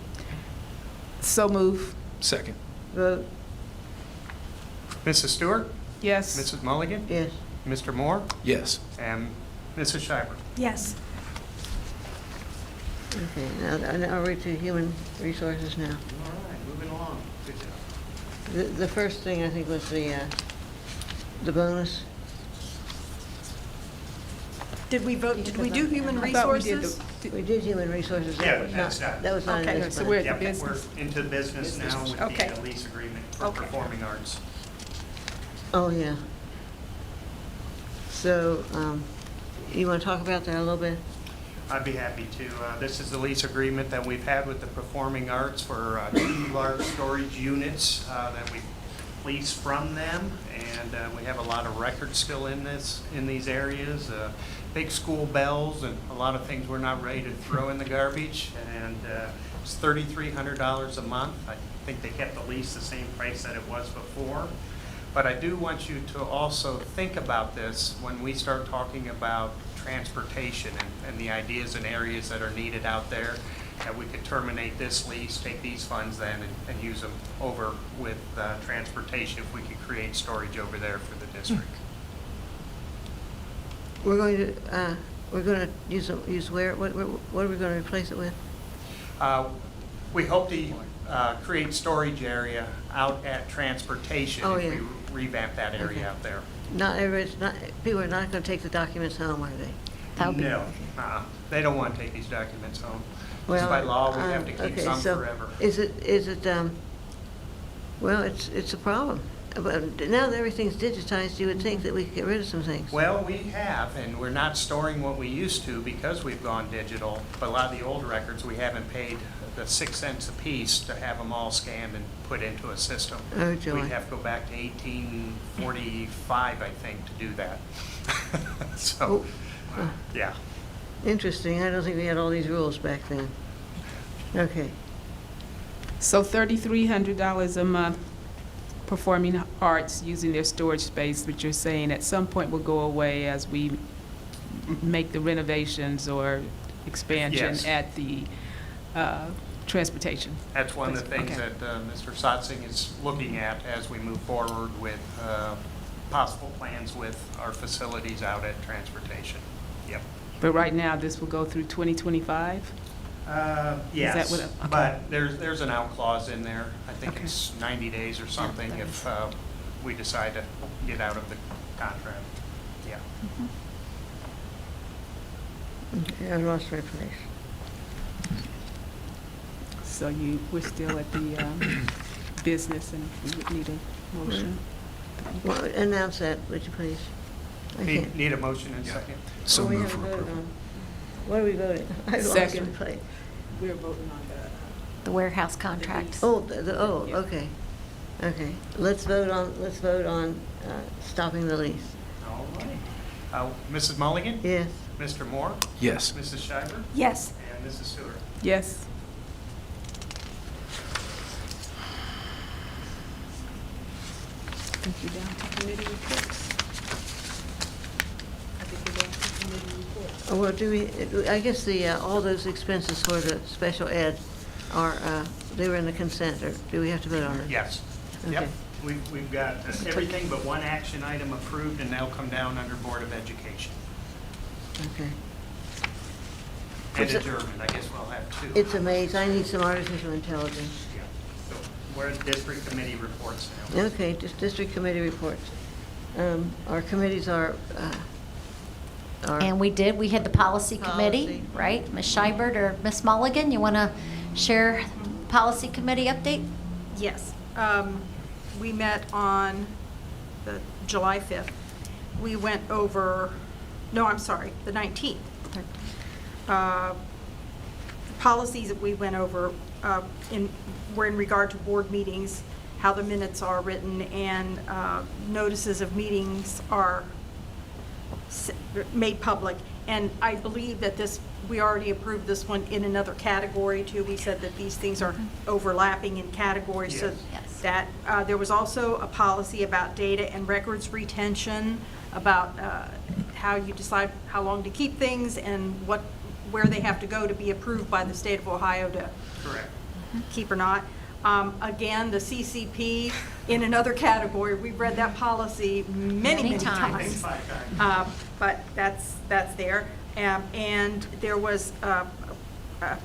S8: So move.
S2: Second?
S1: vote,
S4: Mrs. Stewart?
S8: Yes.
S4: Mrs. Mulligan?
S1: yes.
S4: Mr. Moore?
S2: Yes.
S4: And Mrs. Schreiber?
S5: Yes.
S1: Okay, now are we to human resources now?
S4: All right, moving along. Good job.
S1: The first thing I think was the bonus.
S5: Did we vote, did we do human
S8: I thought we did
S5: resources?
S1: We did human resources.
S4: Yeah,
S1: That was
S4: that's
S1: not,
S4: done.
S1: that was not in
S5: Okay,
S1: this
S8: so
S1: budget.
S8: we're at
S4: Yep,
S8: the business.
S4: we're into business now with
S8: Okay.
S4: the lease agreement for
S5: Okay.
S4: performing arts.
S1: Oh, yeah. So, you want to talk about that a little bit?
S4: I'd be happy to. This is the lease agreement that we've had with the Performing Arts for 2 large storage units that we lease from them, and we have a lot of records still in these areas. Big school bells and a lot of things we're not ready to throw in the garbage, and it's $3,300 a month. I think they kept the lease the same price that it was before. But I do want you to also think about this when we start talking about transportation and the ideas and areas that are needed out there, that we could terminate this lease, take these funds then and use them over with transportation if we could create storage over there for the district.
S1: We're going to use where, what are we going to replace it with?
S4: We hope to create storage area out at transportation
S1: Oh,
S4: if
S1: yeah.
S4: we revamp that area
S1: Okay.
S4: out there.
S1: People are not going to take the documents home, are they?
S3: That would be-
S4: No, they don't want to take these documents home.
S1: Well,
S4: Just by law, we have to keep
S1: okay,
S4: some
S1: so
S4: forever.
S1: Well, it's a problem. But now that everything's digitized, you would think that we could get rid of some things.
S4: Well, we have, and we're not storing what we used to because we've gone digital. But a lot of the old records, we haven't paid the 6 cents a piece to have them all scanned and put into a system.
S1: Oh, joy.
S4: We'd have to go back to 1845, I think, to do that. So,
S1: Oh.
S4: yeah.
S1: Interesting. I don't think we had all these rules back then. Okay.
S8: So $3,300 a month, Performing Arts using their storage space, but you're saying at some point will go away as we make the renovations or expansion
S4: Yes.
S8: at the transportation?
S4: That's one of the things
S8: Okay.
S4: that Mr. Satzing is looking at as we move forward with possible plans with our facilities out at transportation. Yep.
S8: But right now, this will go through 2025?
S4: Yes,
S8: what- okay.
S4: but there's an out clause in there. I think
S8: Okay.
S4: it's 90 days or something
S8: that
S4: if we decide to get out of the contract. Yeah.
S1: Okay, I lost my place.
S8: So we're still at the business, and we would need a motion.
S1: Well, announce that, would you please? I can't.
S4: Need a motion and
S2: Yeah.
S4: second?
S2: So
S1: Oh, we
S2: move
S1: haven't
S2: for
S1: voted
S2: approval.
S1: on. What are we voting? I lost my
S8: Second.
S1: place.
S8: We're voting on
S3: The warehouse contract.
S1: Oh,
S8: Yeah.
S1: okay. Okay. Let's vote on stopping the lease.
S4: All right. Mrs. Mulligan?
S1: Yes.
S4: Mr. Moore?
S2: Yes.
S4: Mrs. Schreiber?
S5: Yes.
S4: And Mrs. Stewart?
S8: Yes. I think you're down to committee reports. I think we're down to committee reports.
S1: Oh, well, I guess all those expenses for the special ed they were in the consent, or do we have to vote on it?
S4: Yes.
S1: Okay.
S4: Yep. We've got everything but one action item approved, and they'll come down under Board of Education.
S1: Okay.
S4: And
S1: It's a-
S4: adjournment, I guess we'll have two.
S1: It's a maze. I need some artificial intelligence.
S4: Yeah. So we're at district committee reports now.
S1: Okay, just district committee reports. Our committees are.
S3: And we had the policy committee,
S1: Policy.
S3: right? Ms. Scheibert or Ms. Mulligan, you want to share policy committee update?
S5: Yes. We met on the July 5th. We went over, no, I'm sorry, the 19th. Policies that we went over were in regard to board meetings, how the minutes are written, and notices of meetings are made public. And I believe that we already approved this one in another category too. We said that these things are overlapping in categories. So
S3: Yes.
S5: that, there was also a policy about data and records retention, about how you decide how long to keep things and where they have to go to be approved by the state of Ohio to
S4: Correct.
S5: keep or not. Again, the CCP in another category. We've read that policy many,
S3: Many
S5: many
S3: times.
S4: I think
S5: times.
S4: 5 times.
S5: But that's there. And there was a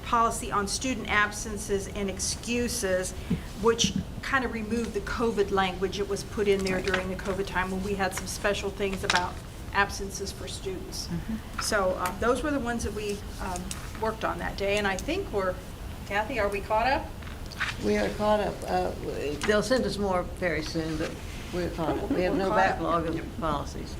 S5: policy on student absences and excuses, which kind of removed the COVID language that was put in there during the COVID time when we had some special things about absences for students. So those were the ones that we worked on that day. And I think Kathy, are we caught up?
S1: We are caught up. They'll send us more very soon, but we're caught up. We have no
S5: We're caught up.
S1: backlog of policies.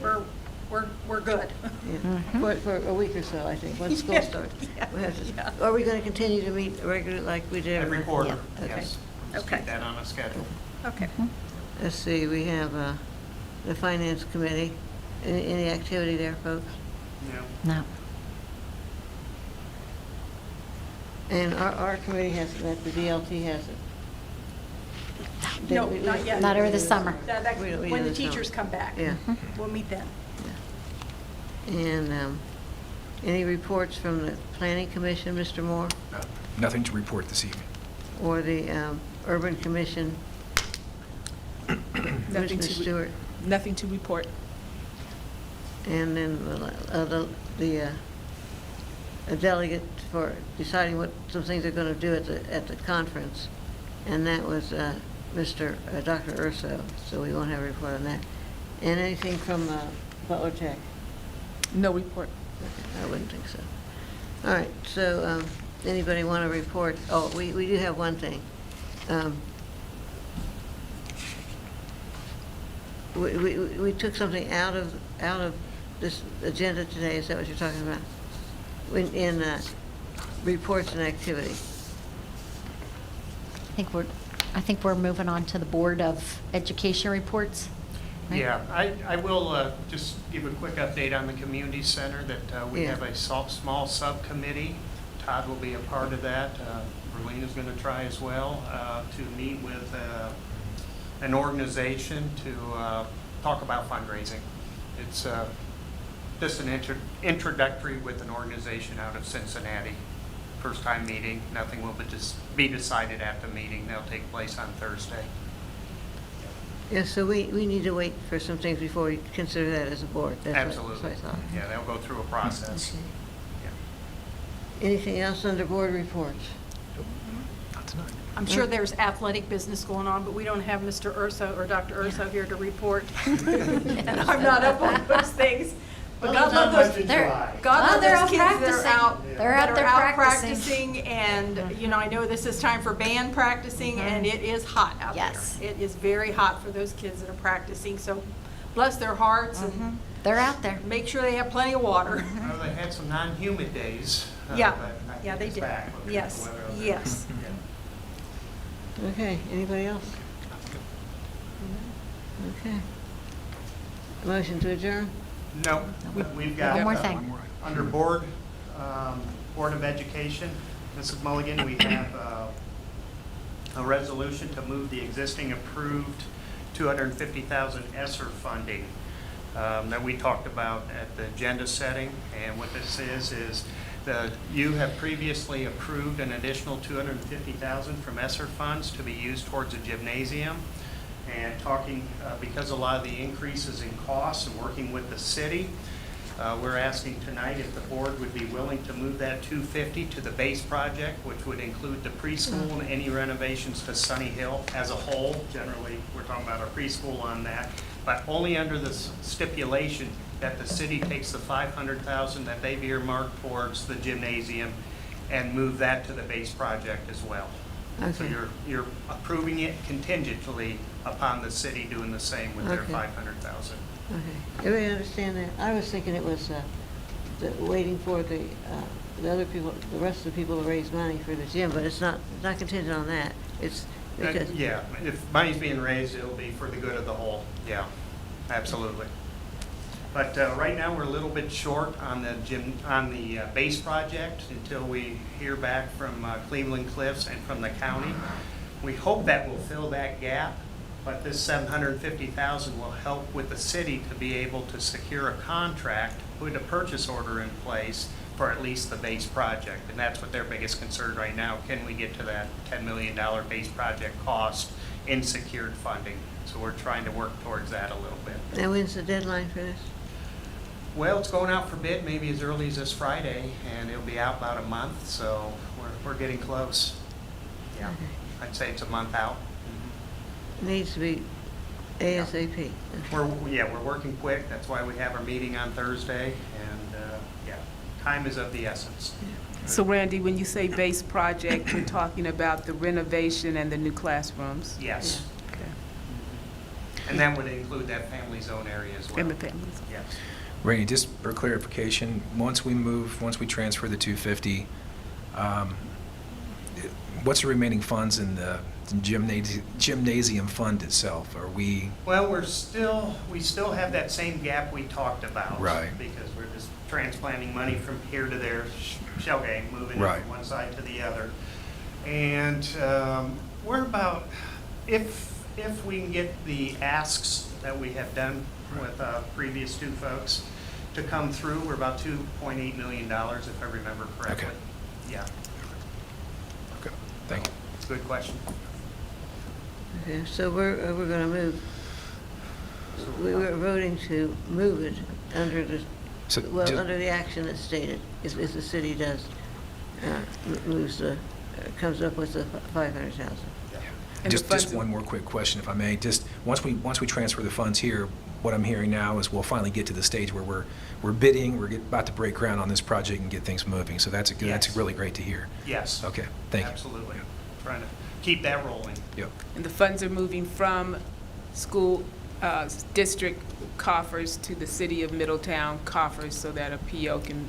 S5: we're good.
S1: Yeah, for a week or so, I think, once school
S5: Yeah,
S1: starts.
S5: yeah,
S1: We have to-
S5: yeah.
S1: Are we going to continue to meet regularly like we did?
S4: Every quarter,
S1: Yeah, okay.
S4: yes. Just
S5: Okay.
S4: keep that on a schedule.
S5: Okay.
S1: Let's see, we have the Finance Committee. Any activity there, folks?
S4: No.
S3: No.
S1: And our committee hasn't met, the DLT hasn't.
S5: No, not yet.
S3: Not over the summer.
S1: We don't meet
S5: When
S1: in
S5: the
S1: the summer.
S5: teachers come back.
S1: Yeah.
S5: We'll meet then.
S1: And any reports from the Planning Commission, Mr. Moore,
S2: Nothing to report this evening.
S1: or the Urban Commission,
S8: Nothing
S1: Commissioner
S8: to,
S1: Stewart?
S8: nothing to report.
S1: And then a delegate for deciding what some things they're going to do at the conference, and that was Dr. Urso, so we won't have a report on that. And anything from Butler Tech?
S8: No report.
S1: Okay, I wouldn't think so. All right, so anybody want to report? Oh, we do have one thing. We took something out of this agenda today, is that what you're talking about? In reports and activity.
S3: I think we're moving on to the Board of Education reports. Right.
S4: Yeah, I will just give a quick update on the community center that we
S1: Yeah.
S4: have a small subcommittee. Todd will be a part of that. Berlina's going to try as well to meet with an organization to talk about fundraising. It's just an introductory with an organization out of Cincinnati. First time meeting, nothing will just be decided at the meeting. They'll take place on Thursday.
S1: Yeah, so we need to wait for some things before we consider that as a board. That's what
S4: Absolutely.
S1: I thought.
S4: Yeah, they'll go through a process.
S1: Okay.
S4: Yeah.
S1: Anything else under board reports?
S2: Not tonight.
S5: I'm sure there's athletic business going on, but we don't have Mr. Urso or Dr. Urso here to report. And I'm not up on those things. But God love those, God love
S3: they're
S5: those
S3: out
S5: kids that are
S3: practicing.
S5: out.
S3: They're out
S5: that
S3: there
S5: are out
S3: practicing.
S5: And, you know, I know this is time for band practicing, and it is hot out there.
S3: Yes.
S5: It is very hot for those kids that are practicing, so bless their hearts and
S3: They're out there.
S5: make sure they have plenty of water.
S4: Well, they had some non-humid days.
S5: Yeah,
S4: but I
S5: yeah,
S4: think
S5: they
S4: it's
S5: did.
S4: back looking at the
S5: Yes,
S4: weather out there.
S5: yes.
S4: Yeah.
S1: Okay, anybody else? Okay. Motion to adjourn?
S4: No, we've got.
S3: One more
S4: uh,
S3: thing.
S4: Under Board of Education, Mrs. Mulligan, we have a resolution to move the existing approved $250,000 ESSER funding that we talked about at the agenda setting. And what this is you have previously approved an additional $250,000 from ESSER funds to be used towards a gymnasium. And talking, because a lot of the increases in costs and working with the city, we're asking tonight if the board would be willing to move that $250 to the base project, which would include the preschool and any renovations to Sunny Hill as a whole. Generally, we're talking about our preschool on that, but only under the stipulation that the city takes the $500,000 that they've earmarked towards the gymnasium and move that to the base project as well. So
S1: Okay.
S4: you're approving it contingently upon the city doing the same with their
S1: Okay.
S4: $500,000.
S1: Okay. Everybody understand that? I was thinking it was waiting for the other people, the rest of the people to raise money for the gym, but it's not contingent on that. It's because,
S4: Yeah, if money's being raised, it'll be for the good of the whole. Yeah, absolutely. But right now, we're a little bit short on the base project until we hear back from Cleveland Cliffs and from the county. We hope that will fill that gap, but this $750,000 will help with the city to be able to secure a contract, put a purchase order in place for at least the base project. And that's what their biggest concern right now. Can we get to that $10 million base project cost in secured funding? So we're trying to work towards that a little bit.
S1: now when's the deadline for this?
S4: Well, it's going out for bid maybe as early as this Friday, and it'll be out about a month, so we're getting close. Yeah, I'd say it's a month out.
S1: It needs to be ASAP.
S4: We're working quick. That's why we have our meeting on Thursday, and yeah, time is of the essence.
S8: So Randy, when you say base project, you're talking about the renovation and the new classrooms?
S4: Yes,
S8: Okay.
S4: and that would include that family zone area as well.
S8: And the families.
S4: Yes.
S2: Rainey, just for clarification, once we transfer the 250, what's the remaining funds in the gymnasium fund itself? Are we,
S4: Well, we still have that same gap we talked about.
S2: Right.
S4: Because we're just transplanting money from here to there, shell game, moving it
S2: Right.
S4: from one side to the other. And we're about, if we can get the asks that we have done with previous two folks to come through, we're about $2.8 million, if I remember correctly.
S2: Okay.
S4: Yeah,
S2: okay, thank you.
S4: it's a good question.
S1: Okay, so we're going to move, we were voting to move it under the,
S2: So
S1: well,
S2: just-
S1: under the action that's stated, if the city does, moves the, comes up with the 500,000.
S8: And the
S2: Just
S8: funds-
S2: one more quick question, if I may. Just, once we transfer the funds here, what I'm hearing now is we'll finally get to the stage where we're bidding, about to break ground on this project and get things moving. So that's
S4: Yes.
S2: really great to hear.
S4: Yes.
S2: Okay, thank you.
S4: Absolutely. Trying to keep that rolling.
S2: Yep.
S8: And the funds are moving from school district coffers to the city of Middletown coffers so that a PO can.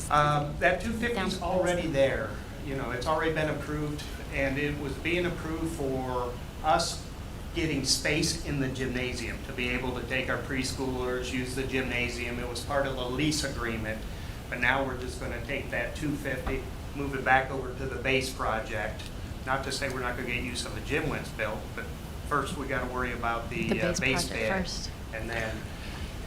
S4: That 250 is already there. You know, it's already been approved, and it was being approved for us getting space in the gymnasium to be able to take our preschoolers, use the gymnasium. It was part of the lease agreement, but now we're just going to take that 250, move it back over to the base project. Not to say we're not going to get use of the gym when it's built, but first we got to worry about the base
S3: project
S4: bid.
S3: first.
S4: And then,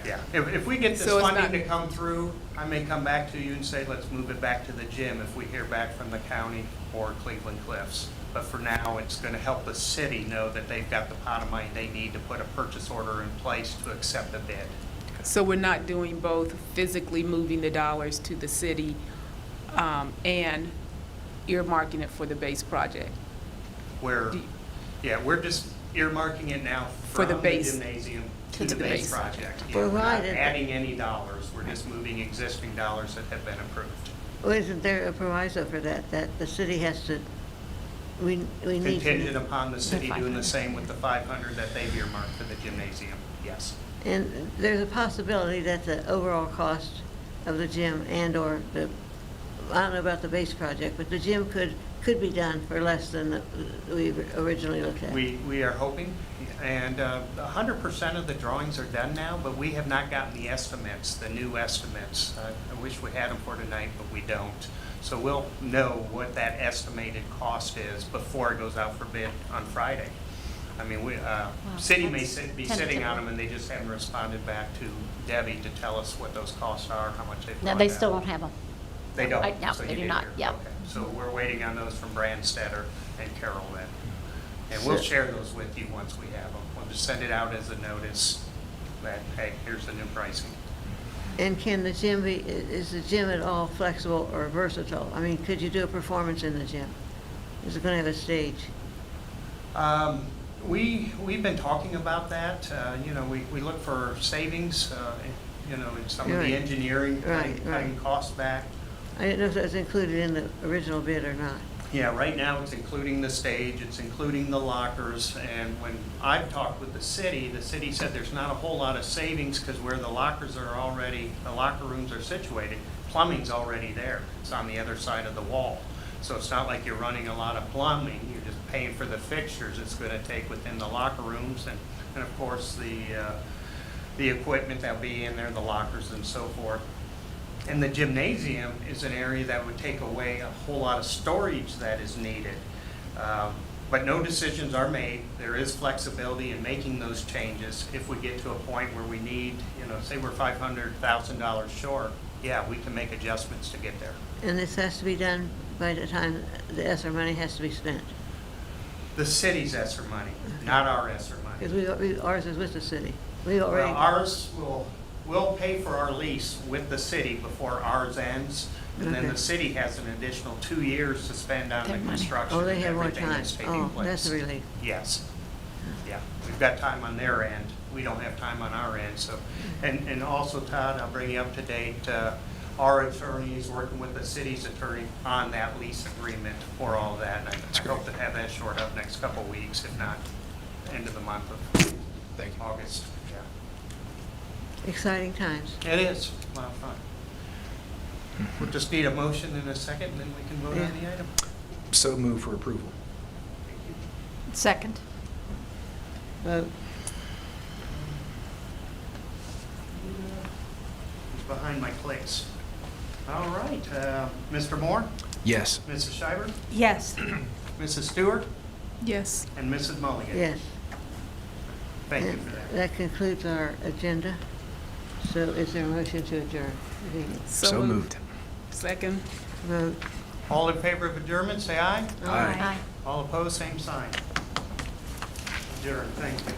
S4: yeah, if we get this
S8: So it's
S4: funding
S8: not-
S4: to come through, I may come back to you and say, let's move it back to the gym if we hear back from the county or Cleveland Cliffs. But for now, it's going to help the city know that they've got the pot of money they need to put a purchase order in place to accept the bid.
S8: So we're not doing both, physically moving the dollars to the city and earmarking it for the base project?
S4: We're,
S8: Do you-
S4: yeah, we're just earmarking it now
S8: For the
S4: from
S8: base.
S4: gymnasium
S8: To
S4: to
S8: the
S4: the base
S8: base.
S4: project. Yeah, we're not
S1: Provided-
S4: adding any dollars, we're just moving existing dollars that have been approved.
S1: Well, isn't there a proviso for that, that the city has to, we need
S4: Contingent
S1: to,
S4: upon the city doing the
S3: 500.
S4: same with the 500 that they've earmarked for the gymnasium, yes.
S1: and there's a possibility that the overall cost of the gym and/or the, I don't know about the base project, but the gym could be done for less than we originally looked at.
S4: We are hoping, and 100% of the drawings are done now, but we have not gotten the estimates, the new estimates. I wish we had them for tonight, but we don't. So we'll know what that estimated cost is before it goes out for bid on Friday. I mean, city may
S3: that's
S4: be sitting on
S3: tentative.
S4: them, and they just haven't responded back to Debbie to tell us what those costs are, how much they've
S3: No,
S4: brought
S3: they
S4: down.
S3: still don't have them.
S4: They don't?
S3: No,
S4: So
S3: they
S4: you
S3: do
S4: did
S3: not,
S4: hear.
S3: yeah.
S4: Okay, so we're waiting on those from Brandstetter and Carroll then. And we'll share those with you once we have them. We'll just send it out as a notice that, hey, here's the new pricing.
S1: And can the gym be, is the gym at all flexible or versatile? I mean, could you do a performance in the gym? Is it going to have a stage?
S4: We've been talking about that. You know, we look for savings, you know, in some of
S1: Right.
S4: the engineering,
S1: Right,
S4: cutting
S1: right.
S4: costs back.
S1: I didn't know if that was included in the original bid or not.
S4: Yeah, right now it's including the stage, it's including the lockers, and when I've talked with the city said there's not a whole lot of savings because where the lockers are already, the locker rooms are situated, plumbing's already there. It's on the other side of the wall. So it's not like you're running a lot of plumbing, you're just paying for the fixtures it's gonna take within the locker rooms and of course the equipment that'll be in there, the lockers and so forth. And the gymnasium is an area that would take away a whole lot of storage that is needed. But no decisions are made. There is flexibility in making those changes. If we get to a point where we need, you know, say we're $500,000 short, yeah, we can make adjustments to get there.
S1: And this has to be done by the time the ESSER money has to be spent?
S4: The city's ESSER money, not our ESSER money.
S1: Because ours is with the city. We already.
S4: Well, ours we'll pay for our lease with the city before ours ends. And then
S1: Okay.
S4: the city has an additional 2 years to spend on the
S3: Their money.
S4: construction
S1: Oh, they
S4: and
S1: have more
S4: everything
S1: time.
S4: that's taking place.
S1: Oh, that's a relief.
S4: Yes. Yeah, we've got time on their end. We don't have time on our end, so. And also, Todd, I'll bring you up to date. Our attorney is working with the city's attorney on that lease agreement for all that. And I hope to have that short up next couple of weeks, if not end of the month of
S2: Thank you.
S4: August. Yeah.
S1: Exciting times.
S4: It is a lot of fun. We'll just need a motion in a second, and then we can vote on the item.
S2: So move for approval.
S5: Second.
S1: Vote.
S4: Who's behind my place? All right, Mr. Moore,
S2: Yes.
S4: Mrs. Schreiber,
S5: Yes.
S4: Mrs. Stewart,
S8: Yes.
S4: and Mrs. Mulligan.
S1: Yes.
S4: Thank you
S1: And
S4: for that.
S1: that concludes our agenda. So is there a motion to adjourn? the meeting?
S2: So moved.
S8: Second.
S1: Vote.
S4: All in favor of adjournment, say aye.
S2: Aye.
S4: All opposed, same sign. Adjourn, thank you.